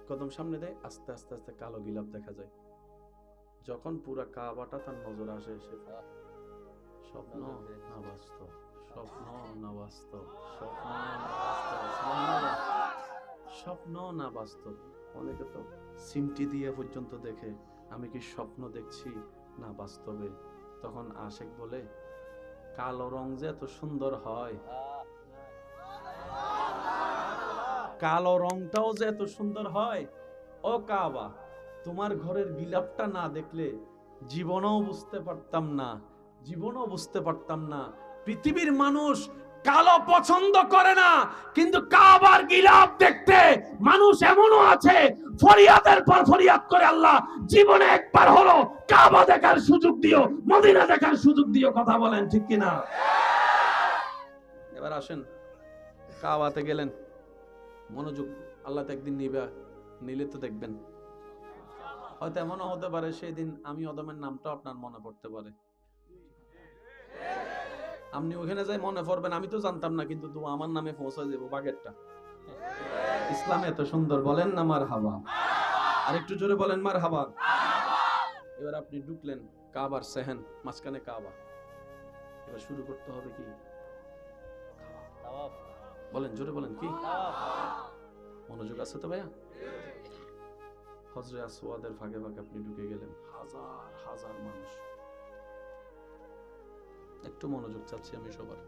S1: কদম সামনে দেয় আস্তে আস্তে আস্তে কালো গিলাপ দেখা যায়। যখন পুরা কাবাটা তার নজর আসে, সে স্বপ্ন না বাস্তব, স্বপ্ন না বাস্তব, স্বপ্ন না বাস্তব, স্বপ্ন না বাস্তব। অনেকে তো সিমটি দিয়ে পর্যন্ত দেখে আমি কি স্বপ্ন দেখছি না বাস্তবে। তখন আশেক বলে, কালো রং যে এত সুন্দর হয়, কালো রংটাও যে এত সুন্দর হয়, ও কাবা, তোমার ঘরের গিলাপটা না দেখলে জীবনও বুঝতে পারতাম না, জীবনও বুঝতে পারতাম না। পৃথিবীর মানুষ কালো পছন্দ করে না, কিন্তু কাবার গিলাপ দেখতে মানুষ এমনও আছে ফরিয়াদের পর ফরিয়াদ করে, আল্লাহ জীবনে একবার হলো কাবা দেখার সুযোগ দিও, মদিনা দেখার সুযোগ দিও। কথা বলেন ঠিক কিনা? এবার আসেন, কাবাতে গেলেন, মনোযোগ আল্লাহ একদিন নিলে তো দেখবেন। হয়তো এমনও হতে পারে সেই দিন আমি অদমের নামটাও আপনার মনে পড়তে পারে। আপনি ওখানে যাই মনে পড়বেন, আমি তো জানতাম না, কিন্তু আমার নামে পৌঁছে যাবো বাগেরটা। ইসলাম এত সুন্দর, বলেন না মার হাবা? আর একটু জোরে বলেন মার হাবা। এবার আপনি ঢুকলেন কাবার সেহেন, মাঝখানে কাবা। এবার শুরু করতে হবে কি? বলেন, জোরে বলেন, কি? মনোযোগ আছে তো ভাইয়া? হজরে আসওয়াদের ফাঁকে ফাঁকে আপনি ঢুকে গেলেন, হাজার হাজার মানুষ। একটু মনোযোগ চাচ্ছি আমি সবার।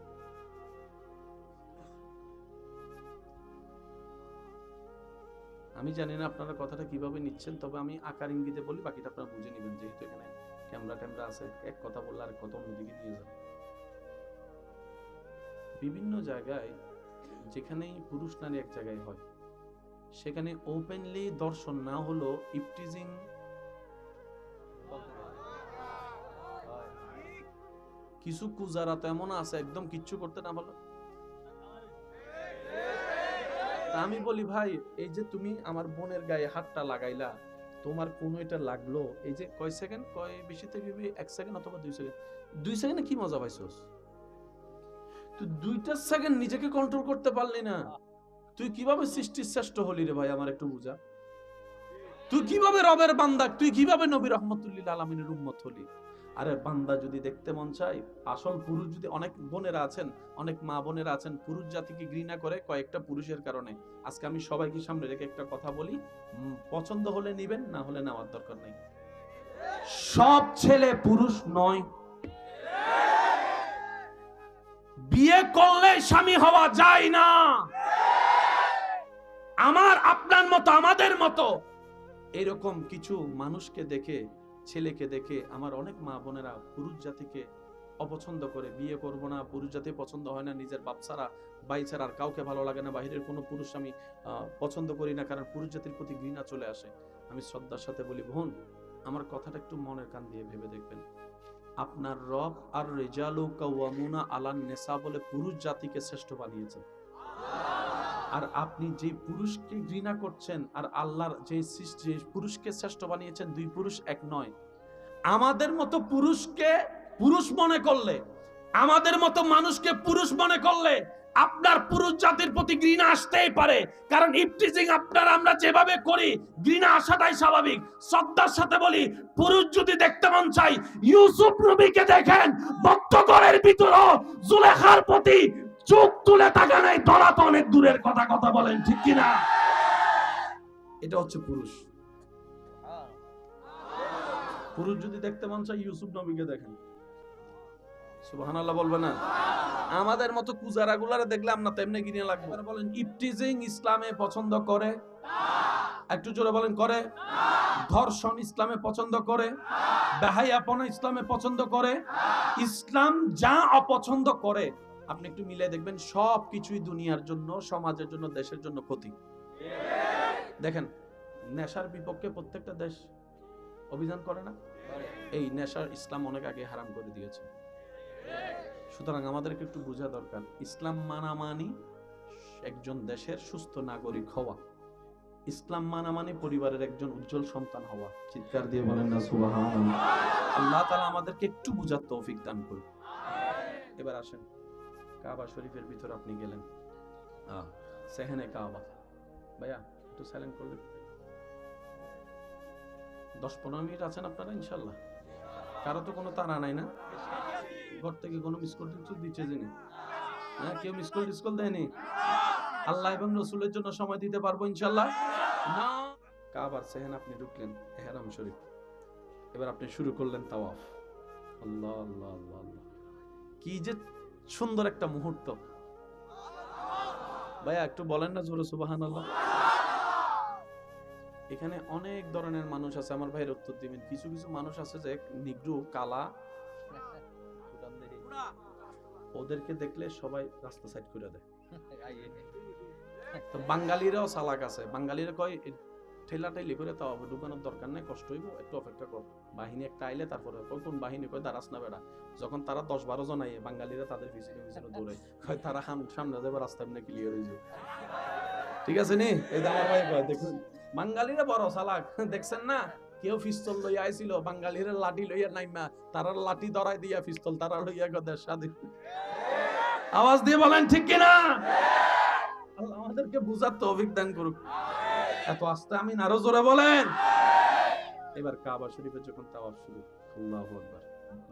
S1: আমি জানি না আপনারা কথাটা কিভাবে নিচ্ছেন, তবে আমি আকার ইঙ্গিতে বলি, বাকিটা আপনারা বুঝে নেবেন, যেহেতু এখানে ক্যামেরা আছে। এক কথা বললে আর কত অন্যদিকে নিয়ে যাবে। বিভিন্ন জায়গায় যেখানেই পুরুষ নারী এক জায়গায় হয়, সেখানে ওপেনলি দর্শন না হলো ইফটিজিং কিছু কুজারা তো এমন আছে একদম কিচ্ছু করতে না বলো। আমি বলি, ভাই এই যে তুমি আমার বোনের গায়ে হাতটা লাগাইলা, তোমার কোন এটা লাগলো, এই যে কয় সেকেন্ড, কয় বেশি থেকে 1 সেকেন্ড অথবা 2 সেকেন্ড, 2 সেকেন্ডে কি মজা পাইছস? তুই 2টা সেকেন্ড নিজেকে কন্ট্রোল করতে পারলি না, তুই কিভাবে সৃষ্টির শ্রেষ্ঠ হলি রে ভাই? আমার একটু বুঝা। তুই কিভাবে রবের বান্দা, তুই কিভাবে নবী রহমতুল্লিল আলামিনের উম্মত হলি? আরে বান্দা যদি দেখতে মন চাই, আসল পুরুষ যদি, অনেক বোনেরা আছেন, অনেক মা বোনেরা আছেন পুরুষ জাতিকে ঘৃণা করে কয়েকটা পুরুষের কারণে। আজকে আমি সবাইকে সামনে রেখে একটা কথা বলি, পছন্দ হলে নিবেন, না হলে নেওয়ার দরকার নেই। সব ছেলে পুরুষ নয়। বিয়ে করলে স্বামী হওয়া যায় না। আমার আপনার মতো, আমাদের মতো এরকম কিছু মানুষকে দেখে, ছেলেকে দেখে আমার অনেক মা বোনেরা পুরুষ জাতিকে অপছন্দ করে, বিয়ে করব না, পুরুষ জাতি পছন্দ হয় না, নিজের বাপ ছাড়া ভাই ছাড়া আর কাউকে ভালো লাগে না, বাহিরের কোনো পুরুষ আমি পছন্দ করি না, কারণ পুরুষ জাতির প্রতি ঘৃণা চলে আসে। আমি শ্রদ্ধার সাথে বলি, বোন আমার কথাটা একটু মনের কান দিয়ে ভেবে দেখবেন। আপনার রব আর রিজালু কাওয়ামুনা আলান নিসা বলে পুরুষ জাতিকে শ্রেষ্ঠ বানিয়েছেন। আর আপনি যে পুরুষকে ঘৃণা করছেন আর আল্লাহর যে পুরুষকে শ্রেষ্ঠ বানিয়েছেন, দুই পুরুষ এক নয়। আমাদের মতো পুরুষকে পুরুষ মনে করলে, আমাদের মতো মানুষকে পুরুষ মনে করলে আপনার পুরুষ জাতির প্রতি ঘৃণা আসতেই পারে, কারণ ইফটিজিং আপনারা আমরা যেভাবে করি, ঘৃণা আসাটাই স্বাভাবিক। শ্রদ্ধার সাথে বলি, পুরুষ যদি দেখতে মন চাই, ইউসুফ নবীকে দেখেন, বদ্ধঘরের ভিতরও জুলেখার প্রতি চোখ তুলে তাকা নাই, ধরা তো অনেক দূরের কথা। কথা বলেন ঠিক কিনা? এটা হচ্ছে পুরুষ। পুরুষ যদি দেখতে মন চাই, ইউসুফ নবীকে দেখেন। সুবহানাল্লাহ বলবে না? আমাদের মতো কুজারা গুলারে দেখলে আমরা তেমনি ঘৃণা লাগবে। বলেন ইফটিজিং ইসলামে পছন্দ করে? একটু জোরে বলেন করে। ধর্ষণ ইসলামে পছন্দ করে, বেহায়াপনা ইসলামে পছন্দ করে। ইসলাম যা অপছন্দ করে আপনি একটু মিলে দেখবেন সব কিছুই দুনিয়ার জন্য, সমাজের জন্য, দেশের জন্য ক্ষতি। দেখেন নেশার বিপক্ষে প্রত্যেকটা দেশ অভিযান করে না? এই নেশার ইসলাম অনেক আগে হারাম করে দিয়েছে। সুতরাং আমাদেরকে একটু বোঝা দরকার, ইসলাম মানামানি একজন দেশের সুস্থ নাগরিক হওয়া, ইসলাম মানামানি পরিবারের একজন উজ্জ্বল সন্তান হওয়া। চিৎকার দিয়ে বলেন না সুবহানাল্লাহ। আল্লাহ তাআলা আমাদেরকে একটু বুঝার তৌফিক দান করুন। এবার আসেন কাবা শরীফের ভিতর আপনি গেলেন, সেহেনে কাবা। ভাইয়া একটু সাইলেন্ট করলেন। 10-15 মিনিট আছেন আপনারা ইনশাআল্লাহ? কারো তো কোনো তাড়া নাই না? ঘর থেকে কোনো মিসকল টিসকল দিচ্ছে যিনি? হ্যাঁ, কেউ মিসকল টিসকল দেয়নি? আল্লাহ এবং রসুলের জন্য সময় দিতে পারবো ইনশাআল্লাহ? না। কাবার সেহেন আপনি ঢুকলেন, ইহরাম শরীফ। এবার আপনি শুরু করলেন তাওয়াফ। আল্লাহ আল্লাহ আল্লাহ আল্লাহ, কি যে সুন্দর একটা মুহূর্ত। ভাইয়া একটু বলেন না জোরে সুবহানাল্লাহ। এখানে অনেক ধরনের মানুষ আছে, আমার ভাইয়ের উত্তর দিবেন। কিছু কিছু মানুষ আছে যে নিগ্রো, কালা, ওদেরকে দেখলে সবাই রাস্তা সাইড করে দেয়। তো বাঙালিরাও চালাক আছে, বাঙালিরা কয় ঠেলা ঠেলি করে তাও ঢুকানোর দরকার নাই, কষ্ট হইব, একটু অপেক্ষা কর, বাহিনী একটা আইলে তারপরে। কোন বাহিনী? কয় দাঁড়াস না বেড়া। যখন তারা 10-12 জন আইয়ে, বাঙালিরা তাদের পিছনে পিছনে দৌড়ে, কয় তারা সামনে যাবে, রাস্তা এমনি ক্লিয়ার হয়ে যাবে। ঠিক আছে নি? এই যে আমার ভাই কয়, দেখুন বাঙালিরা বড় চালাক, দেখছেন না? কেউ পিস্তল লইয়া আইছিল, বাঙালিরা লাঠি লইয়া নাইমা, তারা লাঠি ধরাই দিয়া পিস্তল তারা লইয়া গদের স্বাধীন। আওয়াজ দিয়ে বলেন ঠিক কিনা? আল্লাহ আমাদেরকে বুঝার তৌফিক দান করুক। এত আস্তে আমিন আরো জোরে বলেন। এবার কাবা শরীফে যখন তাওয়াফ শুরু, আল্লাহু আকবার,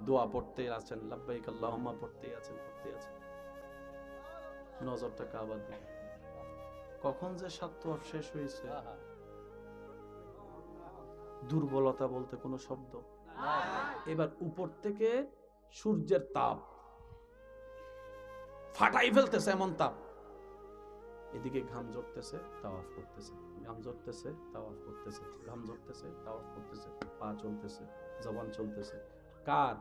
S1: দোয়া পড়তেই আছেন, লাব্বাইক আল্লাহুম্মা পড়তেই আছেন। নজরটা কাবার দিকে। কখন যে সাত তাওয়াফ শেষ হয়েছে, দুর্বলতা বলতে কোনো শব্দ। এবার উপর থেকে সূর্যের তাপ ফাটাই ফেলতেছে, এমন তাপ। এদিকে ঘাম ঝরতেছে, তাওয়াফ করতেছে, ঘাম ঝরতেছে, তাওয়াফ করতেছে, ঘাম ঝরতেছে, তাওয়াফ করতেছে, পা চলতেছে, জবান চলতেছে। কার?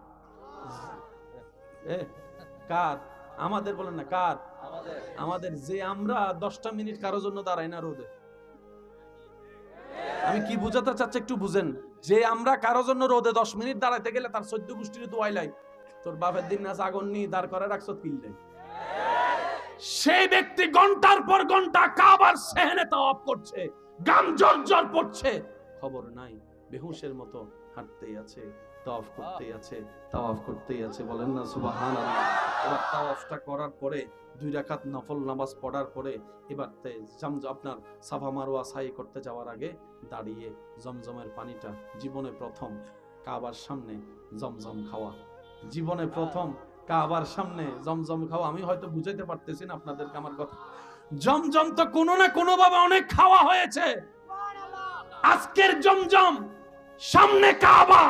S1: কার? আমাদের বলেন না, কার? আমাদের। যে আমরা 10টা মিনিট কারো জন্য দাঁড়াই না রোদে। আমি কি বুঝাতে চাচ্ছি একটু বুঝেন। যে আমরা কারো জন্য রোদে 10 মিনিট দাঁড়াইতে গেলে তার 14 গোষ্ঠীর দোয়াইলাই, তোর বাপের দিন না আগুন নি দাঁড় করে রাখছত কিনলে, সেই ব্যক্তি ঘন্টার পর ঘন্টা কাবার সেহেনে তাওয়াফ করছে, গাম জর্জর পড়ছে, খবর নাই, বেহুশের মতো হাঁটতেই আছে, তাওয়াফ করতেই আছে, তাওয়াফ করতেই আছে। বলেন না সুবহানাল্লাহ। এবার তাওয়াফটা করার পরে 2 রাকাত নফল নামাজ পড়ার পরে এবার আপনার সাফা মারওয়া সাই করতে যাওয়ার আগে দাঁড়িয়ে জমজমের পানিটা, জীবনে প্রথম কাবার সামনে জমজম খাওয়া, জীবনে প্রথম কাবার সামনে জমজম খাওয়া। আমি হয়তো বুঝাইতে পারতেছি না আপনাদেরকে আমার কথা। জমজম তো কোনো না কোনো ভাবে অনেক খাওয়া হয়েছে, আজকের জমজম সামনে কাবা,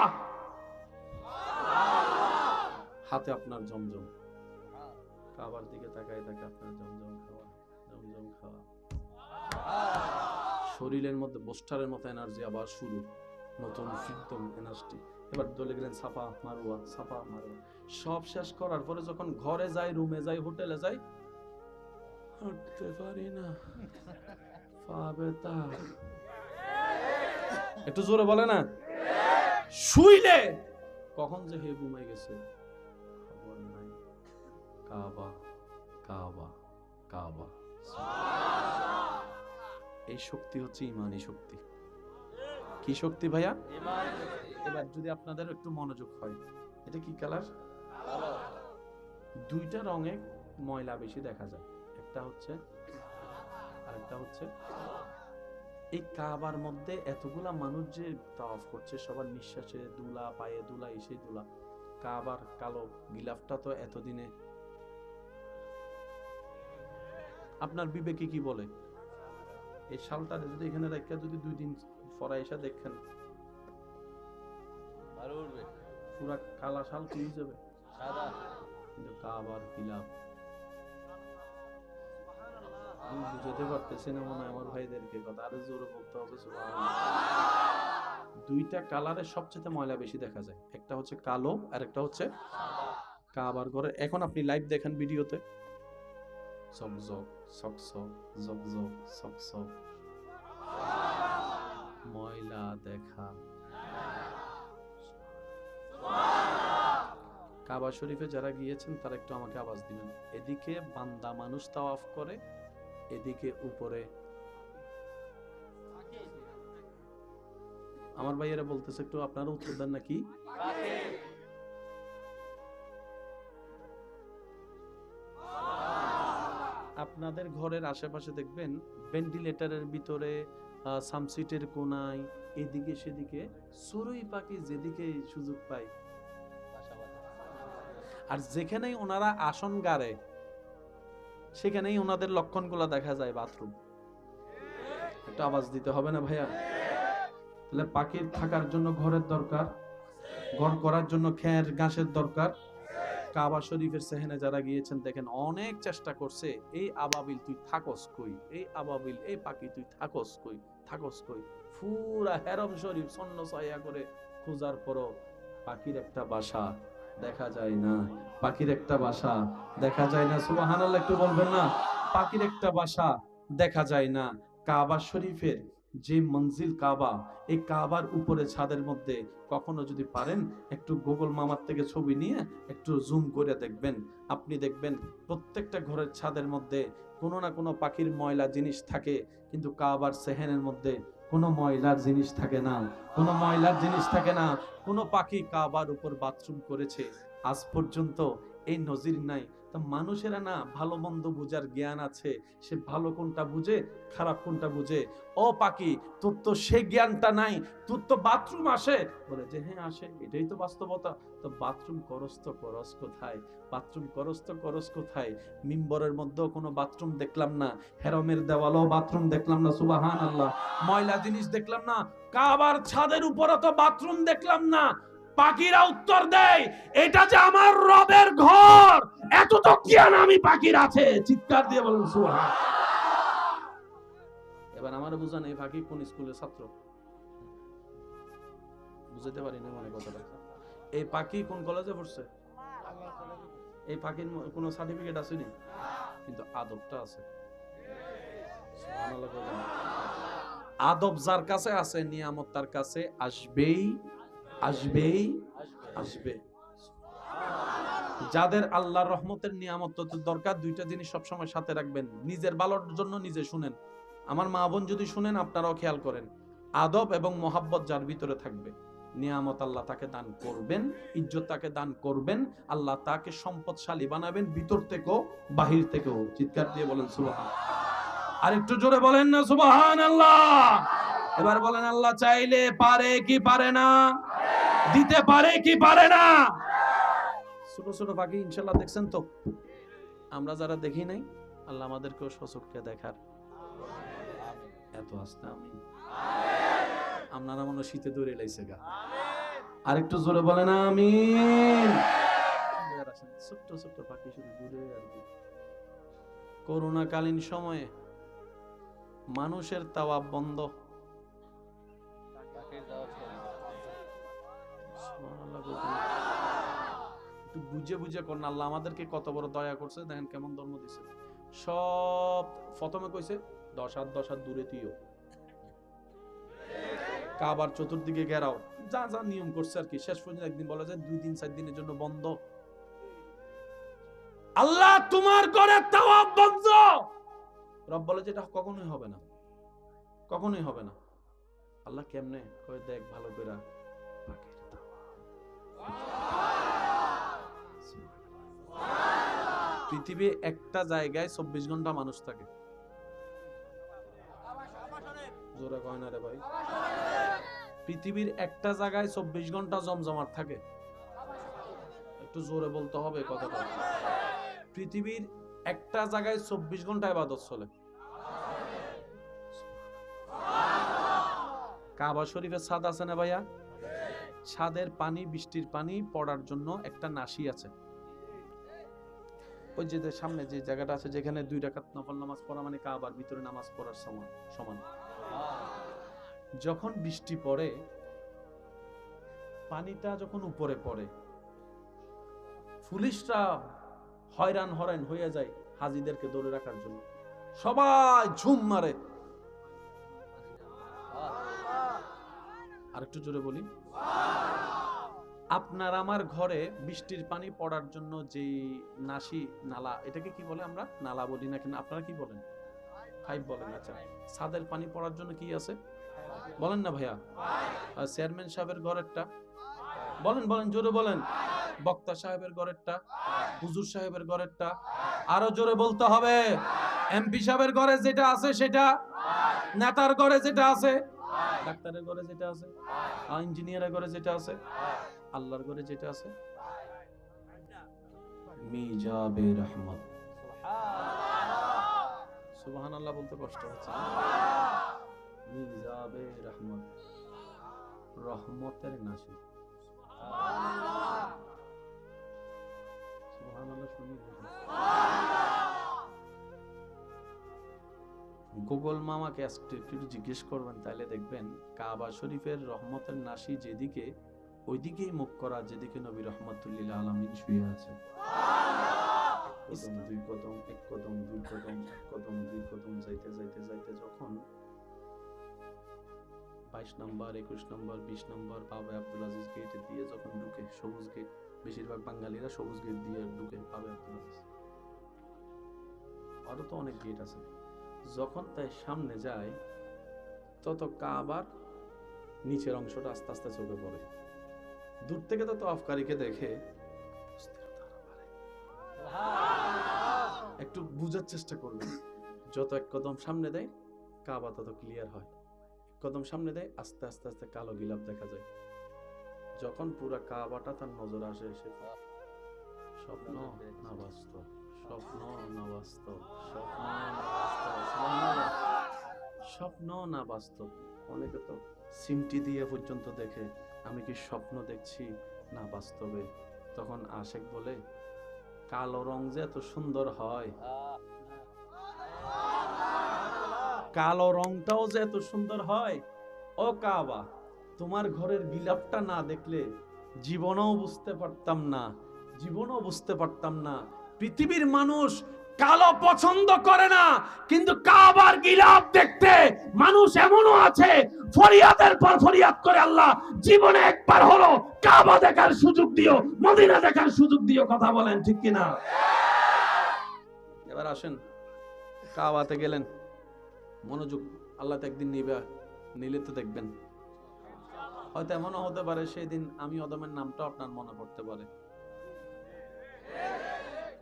S1: হাতে আপনার জমজম, কাবার দিকে তাকায় থাকে আপনার জমজম খাওয়া, জমজম খাওয়া। শরীরের মধ্যে বোস্টারের মতো এনার্জি আবার শুরু, নতুন ফ্রিডম এনার্জি। এবার চলে গেলেন সাফা মারওয়া, সাফা মারওয়া সব শেষ করার পরে যখন ঘরে যাই, রুমে যাই, হোটেলে যাই, হাঁটতে পারি না, পা ব্যথা। একটু জোরে বলে না। শুইলে কখন যে হে ঘুমাই গেছে খবর নাই। কাবা কাবা কাবা, এই শক্তি হচ্ছে ইমানি শক্তি। কি শক্তি ভাইয়া? এবার যদি আপনাদের একটু মনোযোগ হয়, এটা কি কালার? দুইটা রঙে ময়লা বেশি দেখা যায়, একটা হচ্ছে আরেকটা হচ্ছে। এই কাবার মধ্যে এতগুলা মানুষ যে তাওয়াফ করছে, সবার নিঃশ্বাসে দুলা, পায়ে দুলা, এসে দুলা। কাবার কালো গিলাফটা তো এতদিনে, আপনার বিবেকে কি বলে? এই শালটা যদি এখানে রাখা যদি 2 দিন পরে এসে দেখেন, ভালো উঠবে, পুরা কালা শাল কি হয়ে যাবে? সাদা। কিন্তু কাবার গিলাফ বুঝাতে পারতেছি না মনে হয় আমার ভাইদেরকে, কথা আরো জোরে বলতে হবে সুবহানাল্লাহ। দুইটা কালারে সবচেয়ে ময়লা বেশি দেখা যায়, একটা হচ্ছে কালো আর একটা হচ্ছে কাবার ঘরে। এখন আপনি লাইভ দেখেন ভিডিওতে, ঝকঝক সকসক ঝকঝক সকসক, ময়লা দেখা। কাবা শরীফে যারা গিয়েছেন তারা একটু আমাকে আওয়াজ দিবেন। এদিকে বান্দা মানুষ তাওয়াফ করে, এদিকে উপরে আমার ভাইয়েরা বলতেছে, একটু আপনারা উত্তর দেন নাকি? আপনাদের ঘরের আশেপাশে দেখবেন ভেন্টিলেটরের ভিতরে, সামসিটের কোনায়, এদিকে সেদিকে চড়ুই পাখি যেদিকে সুযোগ পায়, আর যেখানেই ওনারা আসন গাড়ে সেখানেই ওনাদের লক্ষণগুলো দেখা যায় বাথরুম। একটা আওয়াজ দিতে হবে না ভাইয়া? তাহলে পাখির থাকার জন্য ঘরের দরকার, ঘর করার জন্য খের ঘাসের দরকার। কাবা শরীফের সেহেনে যারা গিয়েছেন দেখেন অনেক চেষ্টা করছে, এই আবাবিল তুই থাকস কই, এই আবাবিল এই পাখি তুই থাকস কই, থাকস কই। পুরা হেরম শরীফ ছন্ন ছায়া করে খোঁজার পরও পাখির একটা বাসা দেখা যায় না, পাখির একটা বাসা দেখা যায় না। সুবহানাল্লাহ একটু বলবেন না? পাখির একটা বাসা দেখা যায় না। কাবা শরীফের যে মঞ্জিল কাবা, এই কাবার উপরে ছাদের মধ্যে কখনো যদি পারেন একটু গুগল মামার থেকে ছবি নিয়ে একটু জুম করে দেখবেন, আপনি দেখবেন প্রত্যেকটা ঘরের ছাদের মধ্যে কোনো না কোনো পাখির ময়লা জিনিস থাকে, কিন্তু কাবার সেহেনের মধ্যে কোনো ময়লার জিনিস থাকে না, কোনো ময়লার জিনিস থাকে না। কোনো পাখি কাবার উপর বাথরুম করেছে আজ পর্যন্ত এই নজির নাই। তা মানুষেরা না ভালো মন্দ বুঝার জ্ঞান আছে, সে ভালো কোনটা বুঝে খারাপ কোনটা বুঝে। ও পাখি, তোর তো সেই জ্ঞানটা নাই, তোর তো বাথরুম আসে, বলে যে হ্যাঁ আসে, এটাই তো বাস্তবতা। তো বাথরুম করস তো করস কোথায়, বাথরুম করস তো করস কোথায়? মিম্বরের মধ্যেও কোনো বাথরুম দেখলাম না, হেরমের দেওয়ালও বাথরুম দেখলাম না, সুবহানাল্লাহ। ময়লা জিনিস দেখলাম না, কাবার ছাদের উপরে তো বাথরুম দেখলাম না। পাখিরা উত্তর দেয়, এটা যে আমার রবের ঘর, এত তো জ্ঞান আমি পাখির আছে। চিৎকার দিয়ে বলেন সুবহানাল্লাহ। এবার আমার বুঝান, এই পাখি কোন স্কুলের ছাত্র? বুঝতে পারি না মানে কথাটা। এই পাখি কোন কলেজে পড়ছে? এই পাখির কোনো সার্টিফিকেট আছে নি, কিন্তু আদবটা আছে। সুবহানাল্লাহ বলেন। আদব যার কাছে আছে, নিয়ামত তার কাছে আসবেই আসবেই আসবে। যাদের আল্লাহর রহমতের নিয়ামত দরকার, দুইটা জিনিস সবসময় সাথে রাখবেন, নিজের ভালোর জন্য নিজে শুনেন। আমার মা বোন যদি শুনেন আপনারাও খেয়াল করেন, আদব এবং মোহাব্বত যার ভিতরে থাকবে, নিয়ামত আল্লাহ তাকে দান করবেন, ইজ্জত তাকে দান করবেন, আল্লাহ তাকে সম্পদশালী বানাবেন, ভিতর থেকেও বাহির থেকেও। চিৎকার দিয়ে বলেন সুবহানাল্লাহ। আর একটু জোরে বলেন না সুবহানাল্লাহ। এবার বলেন, আল্লাহ চাইলে পারে কি পারে না? দিতে পারে কি পারে না? ছোট ছোট পাখি ইনশাআল্লাহ দেখছেন তো? আমরা যারা দেখি নাই, আল্লাহ আমাদেরকেও সচক্ষে দেখার এত আস্তে আমিন। আপনারা মনে শীতে দৌড়ে লাইছে গা, আর একটু জোরে বলেন আমিন। ছোট্ট ছোট্ট পাখি শুধু দূরে আর কি। করোনা কালীন সময়ে মানুষের তাওয়াব বন্ধ, একটু বুঝে বুঝে করেন। আল্লাহ আমাদেরকে কত বড় দয়া করছে, দেখেন কেমন ধর্ম দিছে। সব প্রথমে কইছে 10 হাত 10 হাত দূরে তুইও, কাবার চতুর্দিকে ঘেরাও, যা যা নিয়ম করছে আর কি। শেষ পর্যন্ত একদিন বলা যায় 2 দিন 4 দিনের জন্য বন্ধ। আল্লাহ তোমার ঘরে তাওয়াব বন্ধ। রব বলে যে এটা কখনোই হবে না, কখনোই হবে না। আল্লাহ কেমনে কয়, দেখ ভালো করে পাখির পৃথিবী একটা জায়গায় 24 ঘন্টা মানুষ থাকে। জোরে কয় না রে ভাই। পৃথিবীর একটা জায়গায় 24 ঘন্টা জমজমাট থাকে। একটু জোরে বলতে হবে কথাটা। পৃথিবীর একটা জায়গায় 24 ঘন্টা ইবাদত চলে। কাবা শরীফের ছাদ আছে না ভাইয়া? ছাদের পানি, বৃষ্টির পানি পড়ার জন্য একটা নাসি আছে। ওই যে সামনে যে জায়গাটা আছে যেখানে 2 রাকাত নফল নামাজ পড়া মানে কাবার ভিতরে নামাজ পড়ার সমান। যখন বৃষ্টি পড়ে, পানিটা যখন উপরে পড়ে, পুলিশরা হয়রান হয়ে যায় হাজিদেরকে ধরে রাখার জন্য, সবাই ঝুম মারে। আরেকটু জোরে বলি, আপনার আমার ঘরে বৃষ্টির পানি পড়ার জন্য যে নাসি নালা, এটাকে কি বলে? আমরা নালা বলি না, কিন্তু আপনারা কি বলেন? পাইপ বলেন। আচ্ছা, ছাদের পানি পড়ার জন্য কি আছে বলেন না ভাইয়া? চেয়ারম্যান সাহেবের ঘরেরটা বলেন, জোরে বলেন। বক্তা সাহেবের ঘরেরটা, হুজুর সাহেবের ঘরেরটা, আরো জোরে বলতে হবে। এমপি সাহেবের ঘরে যেটা আছে সেটা, নেতার ঘরে যেটা আছে, ডাক্তারের ঘরে যেটা আছে, ইঞ্জিনিয়ারের ঘরে যেটা আছে, আল্লাহর ঘরে যেটা আছে, মিজাবে রহমত। সুবহানাল্লাহ বলতে কষ্ট হচ্ছে। মিজাবে রহমত, রহমতের নাসি। সুবহানাল্লাহ শুনি। গুগল মামাকে একটু জিজ্ঞেস করবেন, তাহলে দেখবেন কাবা শরীফের রহমতের নাসি যেদিকে, ওইদিকেই মুখ করা যেদিকে নবী রহমাতুল্লিল আলামিন শুয়ে আছে। দুই কদম, এক কদম, দুই কদম, এক কদম, দুই কদম যাইতে যাইতে যাইতে যখন 22 নম্বর, 21 নম্বর, 20 নম্বর বাবা আব্দুল আজিজ গেট দিয়ে যখন ঢুকে, সবুজ গেট, বেশিরভাগ বাঙালিরা সবুজ গেট দিয়ে ঢুকে বাবা আব্দুল আজিজ, আরো তো অনেক গেট আছে। যখন তাই সামনে যায়, তত কাবার নিচের অংশটা আস্তে আস্তে চোখে পড়ে। দূর থেকে তো তওয়াফকারীকে দেখে একটু বুঝার চেষ্টা করবেন। যত এক কদম সামনে দেয়, কাবা তত ক্লিয়ার হয়। কদম সামনে দেয়, আস্তে আস্তে আস্তে কালো গিলাপ দেখা যায়। যখন পুরা কাবাটা তার নজর আসে, সে স্বপ্ন না বাস্তব, স্বপ্ন না বাস্তব, স্বপ্ন না বাস্তব, স্বপ্ন না বাস্তব। অনেকে তো সিমটি দিয়ে পর্যন্ত দেখে আমি কি স্বপ্ন দেখছি না বাস্তবে। তখন আশেক বলে, কালো রং যে এত সুন্দর হয়, কালো রংটাও যে এত সুন্দর হয়, ও কাবা, তোমার ঘরের গিলাপটা না দেখলে জীবনও বুঝতে পারতাম না। পৃথিবীর মানুষ কালো পছন্দ করে না, কিন্তু কাবার গিলাপ দেখতে মানুষ এমনও আছে ফরিয়াদের পর ফরিয়াদ করে, আল্লাহ জীবনে একবার হলো কাবা দেখার সুযোগ দিও, মদিনা দেখার সুযোগ দিও। কথা বলেন ঠিক কিনা? এবার আসেন, কাবাতে গেলেন, মনোযোগ আল্লাহ তো একদিন নিলে তো দেখবেন। হয়তো এমনও হতে পারে সেই দিন আমি অদমের নামটা আপনার মনে পড়তে পারে,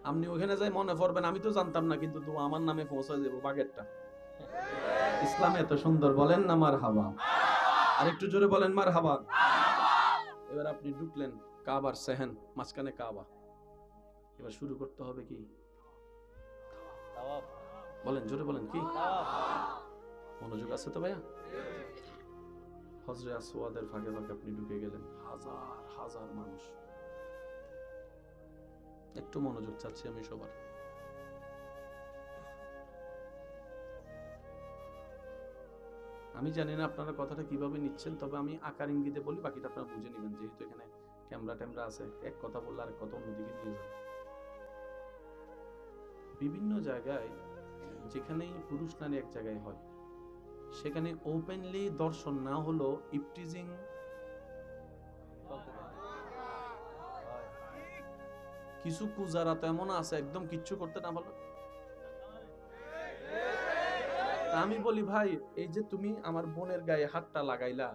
S1: আপনি ওখানে যাই মনে পড়বেন, আমি তো জানতাম না, কিন্তু তো আমার নামে পৌঁছায় যাবো বাগেরটা। ইসলাম এত সুন্দর, বলেন না মারহাবা? আর একটু জোরে বলেন মারহাবা। এবার আপনি ঢুকলেন কাবার সেহেন, মাঝখানে কাবা। এবার শুরু করতে হবে কি? বলেন, জোরে বলেন, কি? মনোযোগ আছে তো ভাইয়া? হজরে আসওয়াদের ফাঁকে ফাঁকে আপনি ঢুকে গেলেন, হাজার হাজার মানুষ। একটু মনোযোগ চাচ্ছি আমি সবার। আমি জানি না আপনারা কথাটা কিভাবে নিচ্ছেন, তবে আমি আকার ইঙ্গিতে বলি, বাকিটা আপনারা বুঝে নেবেন, যেহেতু এখানে ক্যামেরা আছে, এক কথা বললে আরেক কথা অন্যদিকে নিয়ে যাবে। বিভিন্ন জায়গায় যেখানেই পুরুষ নারী এক জায়গায় হয়, সেখানে ওপেনলি দর্শন না হলো ইফটিজিং কিছু কুজারা তো এমন আছে একদম কিচ্ছু করতে না পারলো। আমি বলি, ভাই এই যে তুমি আমার বোনের গায়ে হাতটা লাগাইলা,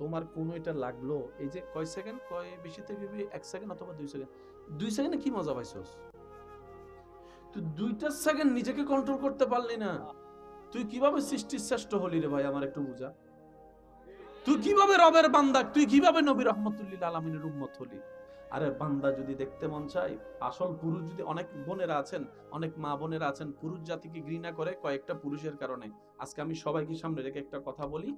S1: তোমার কোন এটা লাগলো, এই যে কয় সেকেন্ড, কয় বেশি থেকে 1 সেকেন্ড অথবা 2 সেকেন্ড, 2 সেকেন্ডে কি মজা পাইছস? তুই 2টা সেকেন্ড নিজেকে কন্ট্রোল করতে পারলি না, তুই কিভাবে সৃষ্টির শ্রেষ্ঠ হলি রে ভাই? আমার একটু বুঝা। তুই কিভাবে রবের বান্দা, তুই কিভাবে নবী রহমতুল্লিল আলামিনের উম্মত হলি? আরে বান্দা যদি দেখতে মন চায়, আসল পুরুষ যদি, অনেক বোনেরা আছেন, অনেক মা বোনেরা আছেন পুরুষ জাতিকে ঘৃণা করে কয়েকটা পুরুষের কারণে। আজকে আমি সবাইকে সামনে রেখে একটা কথা বলি,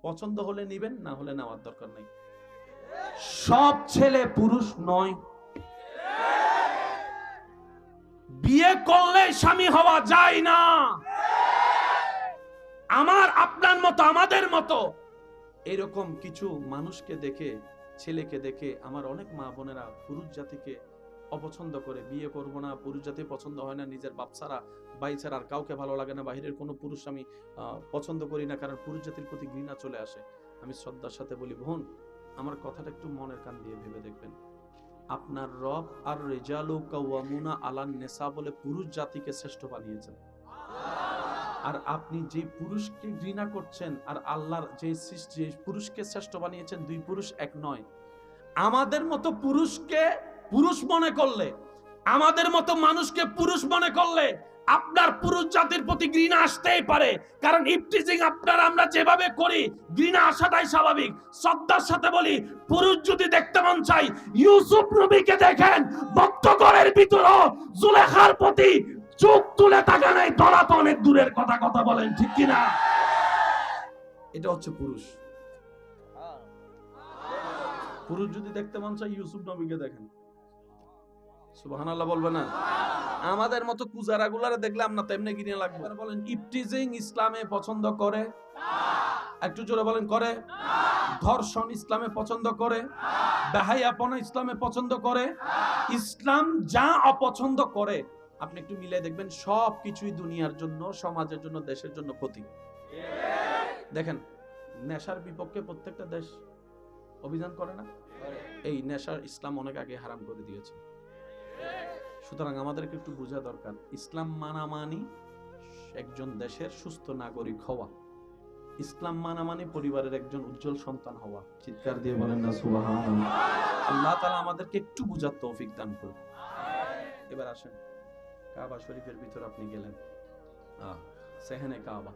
S1: পছন্দ হলে নিবেন, না হলে নেওয়ার দরকার নাই। সব ছেলে পুরুষ নয়। বিয়ে করলে স্বামী হওয়া যায় না। আমার আপনার মতো আমাদের মতো এরকম কিছু মানুষকে দেখে, ছেলেকে দেখে আমার অনেক মা বোনেরা পুরুষ জাতিকে অপছন্দ করে, বিয়ে করব না, পুরুষ জাতি পছন্দ হয় না, নিজের বাপ ছাড়া ভাই ছাড়া আর কাউকে ভালো লাগে না, বাহিরের কোনো পুরুষ আমি পছন্দ করি না, কারণ পুরুষ জাতির প্রতি ঘৃণা চলে আসে। আমি শ্রদ্ধার সাথে বলি, বোন আমার কথাটা একটু মনের কান দিয়ে ভেবে দেখবেন। আপনার রব আর রিজালু কাওয়ামুনা আলান নিসা বলে পুরুষ জাতিকে শ্রেষ্ঠ বানিয়েছেন, আর আপনি যে পুরুষকে ঘৃণা করছেন আর আল্লাহর যে পুরুষকে শ্রেষ্ঠ বানিয়েছেন, দুই পুরুষ এক নয়। আমাদের মতো পুরুষকে পুরুষ মনে করলে, আমাদের মতো মানুষকে পুরুষ মনে করলে আপনার পুরুষ জাতির প্রতি ঘৃণা আসতেই পারে, কারণ ইফটিজিং আপনারা আমরা যেভাবে করি ঘৃণা আসাটাই স্বাভাবিক। শ্রদ্ধার সাথে বলি, পুরুষ যদি দেখতে মন চাই, ইউসুফ নবীকে দেখেন, বক্তগণের ভিতরে জুলেখার প্রতি চোখ তুলে তাকা নাই, ধরা তো অনেক দূরের কথা। কথা বলেন ঠিক কিনা? এটা হচ্ছে পুরুষ। পুরুষ যদি দেখতে মন চাই, ইউসুফ নবীকে দেখেন। সুবহানাল্লাহ বলবে না? আমাদের মতো কুজারা গুলারে দেখলে আমরা তেমনি কিনে লাগবে। বলেন ইফটিজিং ইসলামে পছন্দ করে? একটু জোরে বলেন করে? ধর্ষণ ইসলামে পছন্দ করে? বেহায়াপনা ইসলামে পছন্দ করে? ইসলাম যা অপছন্দ করে আপনি একটু মিলে দেখবেন, সব কিছুই দুনিয়ার জন্য, সমাজের জন্য, দেশের জন্য ক্ষতি। দেখেন, নেশার বিপক্ষে প্রত্যেকটা দেশ অভিযান করে না? এই নেশার ইসলাম অনেক আগে হারাম করে দিয়েছে। সুতরাং আমাদেরকে একটু বোঝা দরকার, ইসলাম মানামানি একজন দেশের সুস্থ নাগরিক হওয়া, ইসলাম মানামানি পরিবারের একজন উজ্জ্বল সন্তান হওয়া। চিৎকার দিয়ে বলেন না সুবহানাল্লাহ। আল্লাহ তাআলা আমাদেরকে একটু বুঝার তৌফিক দান করুন। এবার আসেন, কাবা শরীফের ভিতর আপনি গেলেন, সেহেনে কাবা।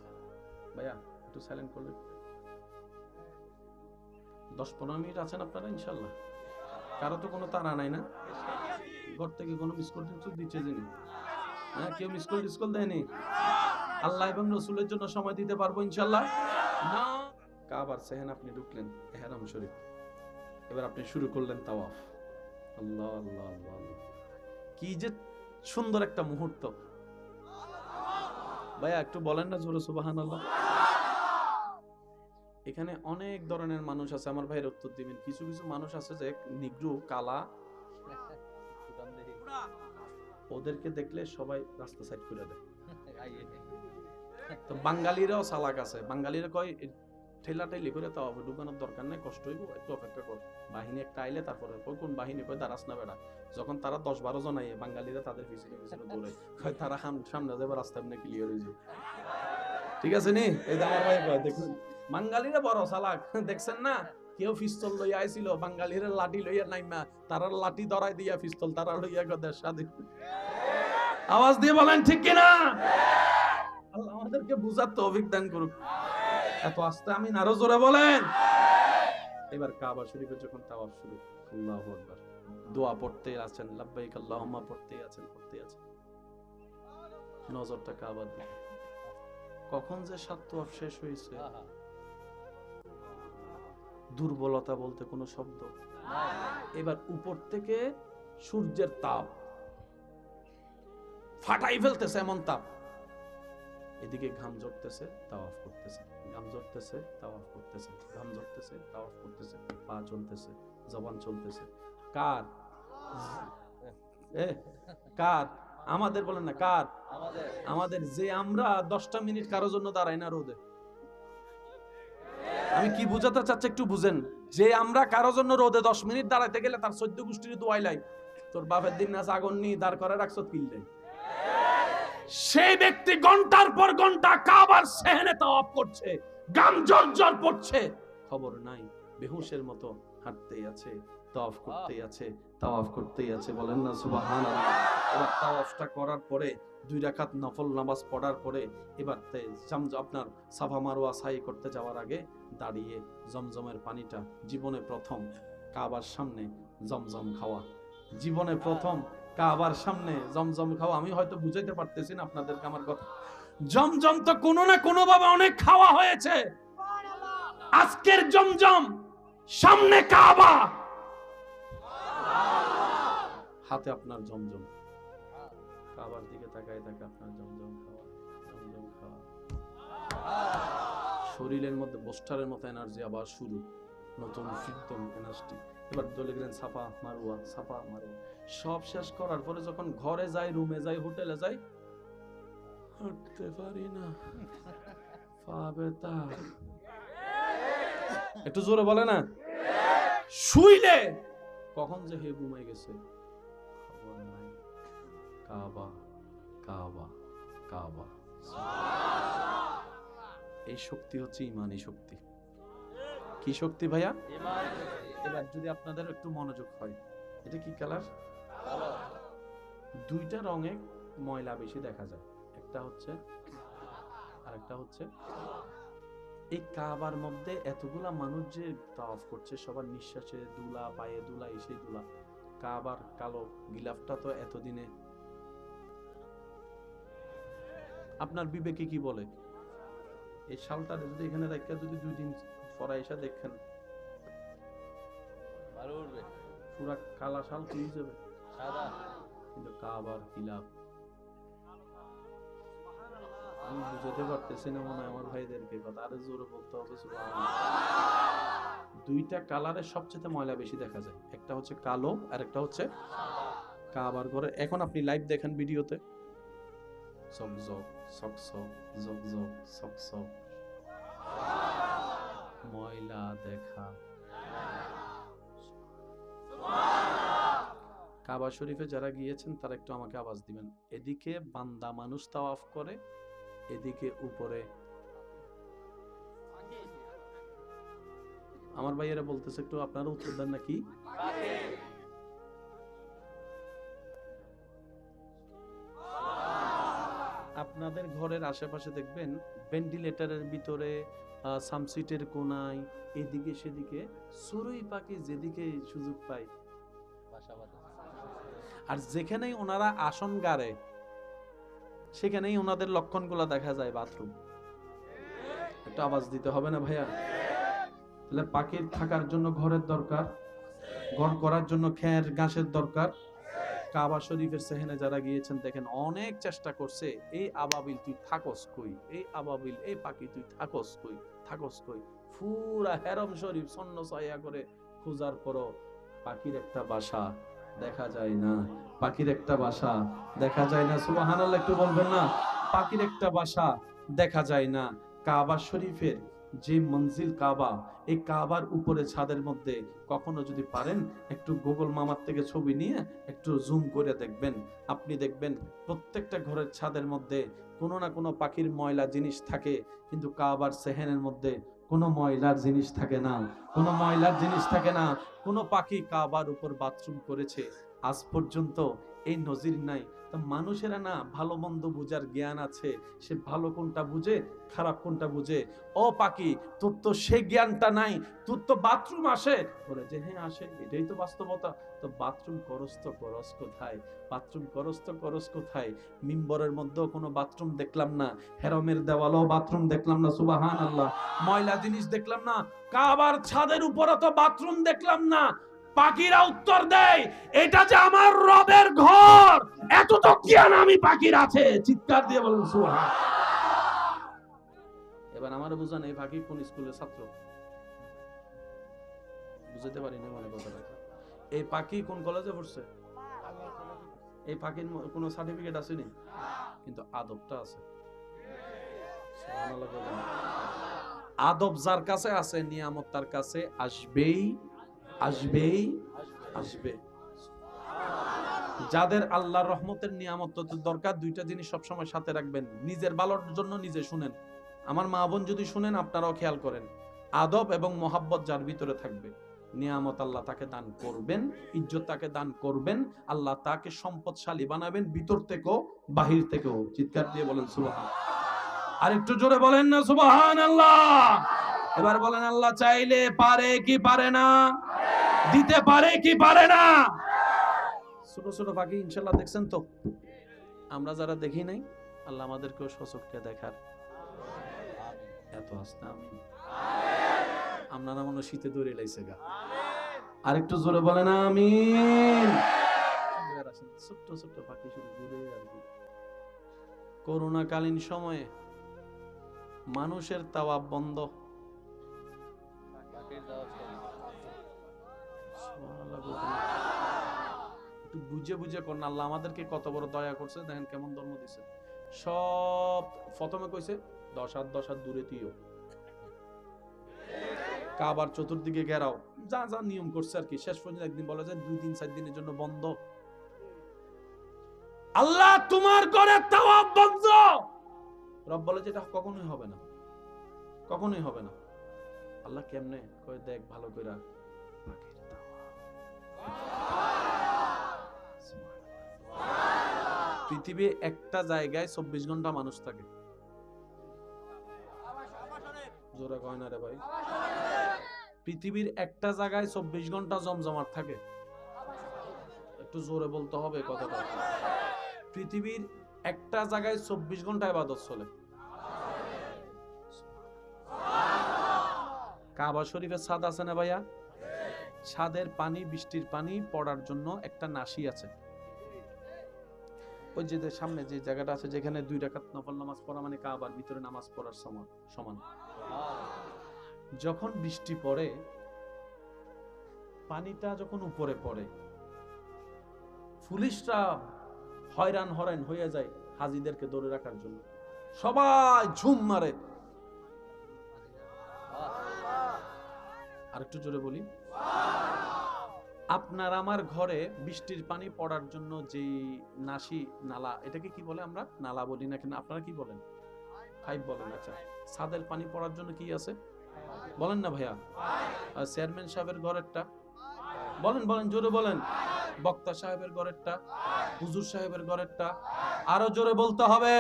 S1: ভাইয়া একটু সাইলেন্ট করলে 10-15 মিনিট আছেন আপনারা ইনশাআল্লাহ? কারো তো কোনো তাড়া নাই না? ঘর থেকে কোনো মিস কল দিচ্ছে যিনি? হ্যাঁ, কেউ মিস কল দেয়নি? আল্লাহ এবং রাসূলের জন্য সময় দিতে পারবো ইনশাআল্লাহ না? কাবার সেহেন আপনি ঢুকলেন, ইহরাম শরীফ, এবার আপনি শুরু করলেন তাওয়াফ। আল্লাহ আল্লাহ আল্লাহ, কি যে সুন্দর একটা মুহূর্ত। ভাইয়া একটু বলেন না জোরে সুবহানাল্লাহ। এখানে অনেক ধরনের মানুষ আছে, আমার ভাইয়ের উত্তর দিবেন। কিছু কিছু মানুষ আছে যে নিগ্রো, কালা, ওদেরকে দেখলে সবাই রাস্তা সাইড করে দেয়। তো বাঙালিরাও চালাক আছে, বাঙালিরা কয় ঠেলা ঠেলি করে তাও ঢুকানোর দরকার নেই, কষ্ট হইব, একটু অপেক্ষা কর, বাহিনী একটা আইলে তারপরে। কোন বাহিনী? কয় দাঁড়াস না বেড়া। যখন তারা 10-12 জন আইয়ে, বাঙালিরা তাদের পিছনে পিছনে দৌড়ে, কয় তারা সামনে যাবে, রাস্তা এমনি ক্লিয়ার হয়ে যাবে। ঠিক আছে নি? এই আমার ভাই কয়, দেখুন বাঙালিরা বড় চালাক, দেখছেন না? কেউ পিস্তল লইয়া আইছিল, বাঙালিরা লাঠি লইয়া নাইমা, তারা লাঠি ধরাই দিয়া পিস্তল তারা লইয়া গদের সাথে। আওয়াজ দিয়ে বলেন ঠিক কিনা? আল্লাহ আমাদেরকে বুঝার তৌফিক দান করুক। এত আস্তে আমি আরো জোরে বলেন। এবার কাবা শরীফে যখন তাওয়াফ শুরু, আল্লাহু আকবার, দোয়া পড়তে আছেন, লাব্বাইক আল্লাহুম্মা পড়তে আছেন। নজরটা কাবার দিকে। কখন যে সাত তাওয়াফ শেষ হয়েছে, দুর্বলতা বলতে কোনো শব্দ। এবার উপর থেকে সূর্যের তাপ ফাটাই ফেলতেছে, এমন তাপ। এদিকে ঘাম ঝরতেছে, তাওয়াফ করতেছে, ঘাম ঝরতেছে, তাওয়াফ করতেছে, ঘাম ঝরতেছে, তাওয়াফ করতেছে, পা চলতেছে, জবান চলতেছে। কার? কার? আমাদের বলেন না, কার? আমাদের। যে আমরা 10টা মিনিট কারোর জন্য দাঁড়াই না রোদে। আমি কি বুঝাতে চাচ্ছি একটু বুঝেন। যে আমরা কারোর জন্য রোদে 10 মিনিট দাঁড়াইতে গেলে তার 14 গোষ্ঠীর দোয়াই লাই, তোর বাপের দিন না আগুন নি দাঁড় করে রাখছ কিনলে। সেই ব্যক্তি ঘন্টার পর ঘন্টা কাবার সেহেনে তাওয়াফ করছে, গাম জর্জর পড়ছে, খবর নাই, বেহুশের মতো হাঁটতেই আছে, তাওয়াফ করতেই আছে, তাওয়াফ করতেই আছে। বলেন না সুবহানাল্লাহ। এবার তাওয়াফটা করার পরে 2 রাকাত নফল নামাজ পড়ার পরে এবার আপনার সাফা মারওয়া সাই করতে যাওয়ার আগে দাঁড়িয়ে জমজমের পানিটা, জীবনে প্রথম কাবার সামনে জমজম খাওয়া, জীবনে প্রথম কাবার সামনে জমজম খাওয়া। আমি হয়তো বুঝাইতে পারতেছি না আপনাদেরকে আমার কথা। জমজম তো কোনো না কোনো ভাবে অনেক খাওয়া হয়েছে, আজকের জমজম সামনে কাবা, হাতে আপনার জমজম। কাবার দিকে তাকায় থাকে আপনার জমজম খাওয়া, জমজম খাওয়া। শরীরের মধ্যে বোস্টারের মতো এনার্জি আবার শুরু, নতুন ফিরতম এনার্জি। এবার দলে গেলেন সাফা মারুয়া, সাফা মারুয়া। সব শেষ করার পরে যখন ঘরে যাই, রুমে যাই, হোটেলে যাই, হাঁটতে পারি না, পা ব্যথা। একটু জোরে বলে না। শুইলে কখন যে হে ঘুমাই গেছে খবর নাই। কাবা, কাবা, কাবা। এই শক্তি হচ্ছে ইমানি শক্তি। কি শক্তি ভাইয়া? এবার যদি আপনাদের একটু মনোযোগ হয়, এটা কি কালার? দুইটা রঙে ময়লা বেশি দেখা যায়, একটা হচ্ছে আর একটা হচ্ছে। এই কাবার মধ্যে এতগুলা মানুষ যে তাওয়াফ করছে, সবার নিঃশ্বাসে দুলা, পায়ে দুলা, এসে দুলা। কাবার কালো গিলাফটা তো এতদিনে আপনার বিবেকে কি বলে? এই শালটা যদি এখানে রেখে যদি 2 দিন পরে এসে দেখেন পুরা কালা শাল কি যাবে, কিন্তু কাবার গিলাফ আমি বুঝতে পারতেছি না, মনে হয় আমার ভাইদেরকে কথা আরো জোরে বলতে হবে। দুইটা কালারের সবচেয়ে ময়লা বেশি দেখা যায়, একটা হচ্ছে কালো আর একটা হচ্ছে কাবার ঘরে। এখন আপনি লাইভ দেখেন ভিডিওতে, ঝকঝক সকসক, ঝকঝক সকসক, ময়লা দেখা। কাবা শরীফে যারা গিয়েছেন তারা একটু আমাকে আওয়াজ দিবেন। এদিকে বান্দা মানুষ তাওয়াফ করে, এদিকে উপরে আমার ভাইয়েরা বলতেছে, একটু আপনারা উত্তর দেন নাকি? আপনাদের ঘরের আশেপাশে দেখবেন ভেন্টিলেটরের ভিতরে, সামসিটের কোনায়, এদিকে সেদিকে চড়ুই পাখি যেদিকে সুযোগ পায়, আর যেখানেই ওনারা আসন গাড়ে সেখানেই ওনাদের লক্ষণগুলো দেখা যায় বাথরুম। একটু আওয়াজ দিতে হবে না ভাইয়া? তাহলে পাখির থাকার জন্য ঘরের দরকার, ঘর করার জন্য খের ঘাসের দরকার। কাবা শরীফের সেহেনে যারা গিয়েছেন দেখেন অনেক চেষ্টা করছে, এই আবাবিল তুই থাকস কই, এই আবাবিল, এই পাখি তুই থাকস কই, থাকস কই। পুরা হেরম শরীফ ছন্ন ছায়া করে খোঁজার পরও পাখির একটা বাসা দেখা যায় না, পাখির একটা বাসা দেখা যায় না। সুবহানাল্লাহ একটু বলবেন না? পাখির একটা বাসা দেখা যায় না। কাবা শরীফের যে মঞ্জিল কাবা, এই কাবার উপরে ছাদের মধ্যে কখনো যদি পারেন একটু গুগল মামার থেকে ছবি নিয়ে একটু জুম করে দেখবেন, আপনি দেখবেন প্রত্যেকটা ঘরের ছাদের মধ্যে কোনো না কোনো পাখির ময়লা জিনিস থাকে, কিন্তু কাবার সেহেনের মধ্যে কোনো ময়লার জিনিস থাকে না, কোনো ময়লার জিনিস থাকে না। কোনো পাখি কাবার উপর বাথরুম করেছে আজ পর্যন্ত এই নজির নাই। তা মানুষেরা না ভালো মন্দ বুঝার জ্ঞান আছে, সে ভালো কোনটা বুঝে, খারাপ কোনটা বুঝে। ও পাখি, তোর তো সেই জ্ঞানটা নাই, তোর তো বাথরুম আসে বলে যে হ্যাঁ আসে, এটাই তো বাস্তবতা। তো বাথরুম করস তো করস কোথায়, বাথরুম করস তো করস কোথায়? মিম্বরের মধ্যেও কোনো বাথরুম দেখলাম না, হেরমের দেওয়ালেও বাথরুম দেখলাম না, সুবহানাল্লাহ। ময়লা জিনিস দেখলাম না, কাবার ছাদের উপরে তো বাথরুম দেখলাম না। পাখিরা উত্তর দেয়, এটা যে আমার রবের ঘর, এত তো জ্ঞান আমি পাখির আছে। চিৎকার দিয়ে বলেন সুবহান। এবার আমার বুঝান, এই পাখি কোন স্কুলের ছাত্র? বুঝতে পারি না মনে কথা। এই পাখি কোন কলেজে পড়ছে? এই পাখির কোন সার্টিফিকেট আছে নি, কিন্তু আদবটা আছে। সুবহানাল্লাহ বলেন। আদব যার কাছে আছে, নিয়ামত তার কাছে আসবেই, আসবেই, আসবে। যাদের আল্লাহর রহমতের নিয়ামত দরকার, দুইটা জিনিস সবসময় সাথে রাখবেন। নিজের ভালোর জন্য নিজে শুনেন, আমার মা বোন যদি শুনেন আপনারাও খেয়াল করেন। আদব এবং মোহাব্বত যার ভিতরে থাকবে, নিয়ামত আল্লাহ তাকে দান করবেন, ইজ্জত তাকে দান করবেন, আল্লাহ তাকে সম্পদশালী বানাবেন, ভিতর থেকেও বাহির থেকেও। চিৎকার দিয়ে বলেন সুবহান। আর একটু জোরে বলেন না সুবহানাল্লাহ। এবার বলেন, আল্লাহ চাইলে পারে কি পারে না, দিতে পারে কি পারে না। ছোট ছোট পাখি ইনশাআল্লাহ দেখছেন তো, আমরা যারা দেখি নাই, আল্লাহ আমাদেরকেও সচক্ষে দেখার এত আস্তে আমি আপনারা মনে শীতে দৌড়ে লাইছে গা। আর একটু জোরে বলেন আমিন। ছোট্ট ছোট্ট পাখি শুধু ঘুরে আর ঘুরে। করোনাকালীন সময়ে মানুষের তাওয়াব বন্ধ। সুবহানাল্লাহ বলতেন। একটু বুঝে বুঝে করুন, আল্লাহ আমাদেরকে কত বড় দয়া করছে, দেখেন কেমন ধর্ম দিছে। সব প্রথমে কইছে 10 হাত 10 হাত দূরে দিও, কাবার চতুর্দিকে ঘেরাও, যা যা নিয়ম করছে আর কি। শেষ পর্যন্ত একদিন বলে যে 2 দিন 4 দিনের জন্য বন্ধ। আল্লাহ তোমার ঘরে তাওয়াব বন্ধ। রব বলে যে এটা কখনোই হবে না, কখনোই হবে না। আল্লাহ কেমনে কই, দেখ ভালো কইরা পাখির তাওয়াব। পৃথিবী একটা জায়গায় 24 ঘন্টা মানুষ থাকে। জোরে কয় না রে ভাই। পৃথিবীর একটা জায়গায় 24 ঘন্টা জমজমাট থাকে। একটু জোরে বলতে হবে কথাটা। পৃথিবীর একটা জায়গায় 24 ঘন্টা ইবাদত চলে। কাবা শরীফের ছাদ আছে না ভাইয়া? ছাদের পানি, বৃষ্টির পানি পড়ার জন্য একটা নাসি আছে। ওই যে সামনে যে জায়গাটা আছে, যেখানে 2 রাকাত নফল নামাজ পড়া মানে কাবার ভিতরে নামাজ পড়ার সমান। যখন বৃষ্টি পড়ে, পানিটা যখন উপরে পড়ে, পুলিশরা হয়রান হরেন হয়ে যায় হাজিদেরকে ধরে রাখার জন্য। সবাই ঝুম মারে। আরেকটু জোরে বলি, আপনার আমার ঘরে বৃষ্টির পানি পড়ার জন্য যে নাসি, নালা, এটাকে কি বলে? আমরা নালা বলি না কেন, আপনারা কি বলেন? পাইপ বলেন। আচ্ছা, ছাদের পানি পড়ার জন্য কি আছে বলেন না ভাইয়া? চেয়ারম্যান সাহেবের ঘরেরটা বলেন, বলেন জোরে বলেন। বক্তা সাহেবের ঘরেরটা, হুজুর সাহেবের ঘরেরটা, আরো জোরে বলতে হবে।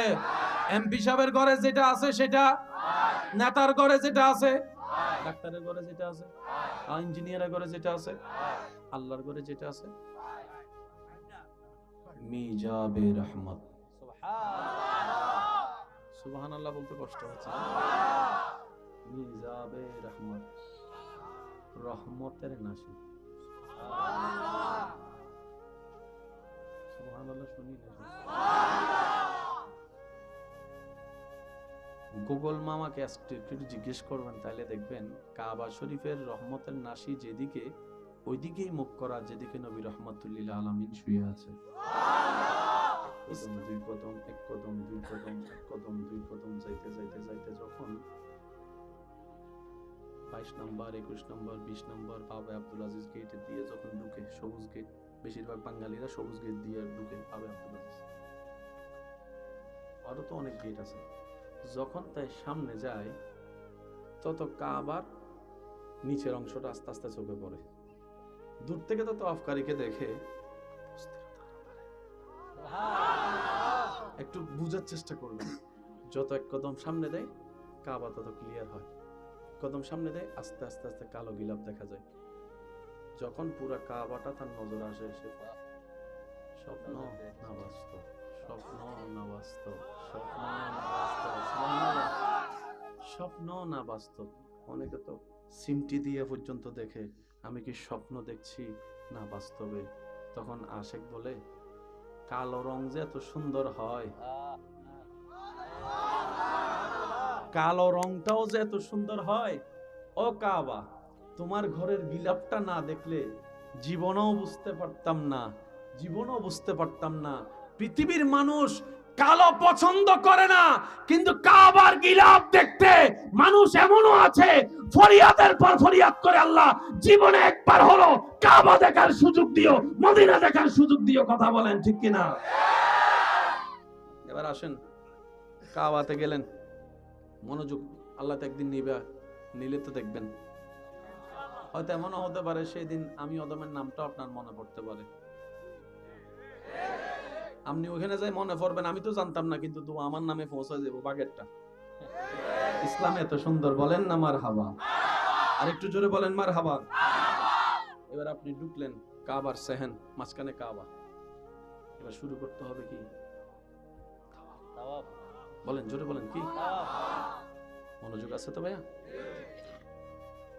S1: এমপি সাহেবের ঘরে যেটা আছে সেটা, নেতার ঘরে যেটা আছে, ডাক্তারের ঘরে যেটা আছে, ইঞ্জিনিয়ারের ঘরে যেটা আছে, আল্লাহর ঘরে যেটা আছে, মিজাবে রহমত। সুবহানাল্লাহ বলতে কষ্ট হচ্ছে। মিজাবে রহমত, রহমতের নাসি। সুবহানাল্লাহ শুনি না। গুগল মামাকে একটু জিজ্ঞেস করবেন, তাহলে দেখবেন কাবা শরীফের রহমতের নাসি যেদিকে, ওইদিকেই মুখ করা যেদিকে নবী রহমাতুল্লিল আলামিন শুয়ে আছে। কদম 2 কদম, 1 কদম 2 কদম, 1 কদম 2 কদম যাইতে যাইতে যাইতে যখন 22 নম্বর, 21 নম্বর, 20 নম্বর বাবে আব্দুল আজিজ গেট দিয়ে যখন ঢুকে, সবুজ গেট, বেশিরভাগ বাঙালিরা সবুজ গেট দিয়ে ঢুকে বাবে আব্দুল আজিজ। আরো তো অনেক গেট আছে। যখন তাই সামনে যায়, তত কাবার নিচের অংশটা আস্তে আস্তে চোখে পড়ে। দূর থেকে তো আফকারীকে দেখে একটু বুঝার চেষ্টা করবেন। যত 1 কদম সামনে দেয়, কাবা তত ক্লিয়ার হয়। কদম সামনে দেয়, আস্তে আস্তে আস্তে কালো গিলাপ দেখা যায়। যখন পুরা কাবাটা তার নজর আসে, সে স্বপ্ন না বাস্তব, স্বপ্ন না বাস্তব, স্বপ্ন না বাস্তব, স্বপ্ন না বাস্তব। অনেকে তো সিমটি দিয়ে পর্যন্ত দেখে আমি কি স্বপ্ন দেখছি না বাস্তবে। তখন আশেক বলে, কালো রং যে এত সুন্দর হয়, কালো রংটাও যে এত সুন্দর হয়, ও কাবা, তোমার ঘরের গিলাপটা না দেখলে জীবনেও বুঝতে পারতাম না, জীবনেও বুঝতে পারতাম না। পৃথিবীর মানুষ কালো পছন্দ করে না, কিন্তু কাবার গিলাপ দেখতে মানুষ এমনও আছে ফরিয়াদের পর ফরিয়াদ করে, আল্লাহ জীবনে একবার হলো কাবা দেখার সুযোগ দিও, মদিনা দেখার সুযোগ দিও। কথা বলেন ঠিক কিনা? এবার আসেন, কাবাতে গেলেন, মনোযোগ, আল্লাহ তো একদিন নিলে তো দেখবেন। হয়তো এমনও হতে পারে সেই দিন আমি অদমের নামটা আপনার মনে পড়তে পারে। আপনি ওখানে যাই মনে পড়বেন, আমি তো জানতাম না, কিন্তু তো আমার নামে পৌঁছে যাবো বাগেরটা। ইসলাম এত সুন্দর, বলেন না মারহাবা। আর একটু জোরে বলেন মারহাবা। এবার আপনি ঢুকলেন কাবার সেহেন, মাঝখানে কাবা। এবার শুরু করতে হবে কি? বলেন জোরে বলেন কি? মনোযোগ আছে তো ভাইয়া?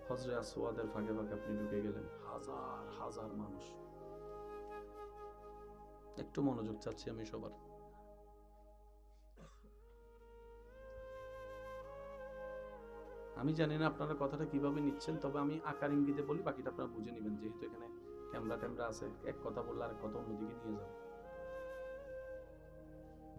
S1: হজরে আসওয়াদের ফাঁকে ফাঁকে আপনি ঢুকে গেলেন, হাজার হাজার মানুষ। একটু মনোযোগ চাচ্ছি আমি সবার। আমি জানি না আপনারা কথাটা কিভাবে নিচ্ছেন, তবে আমি আকার ইঙ্গিতে বলি, বাকিটা আপনারা বুঝে নেবেন, যেহেতু এখানে ক্যামেরা ট্যামেরা আছে, এক কথা বললে আরেক কথা অন্যদিকে নিয়ে যাবে।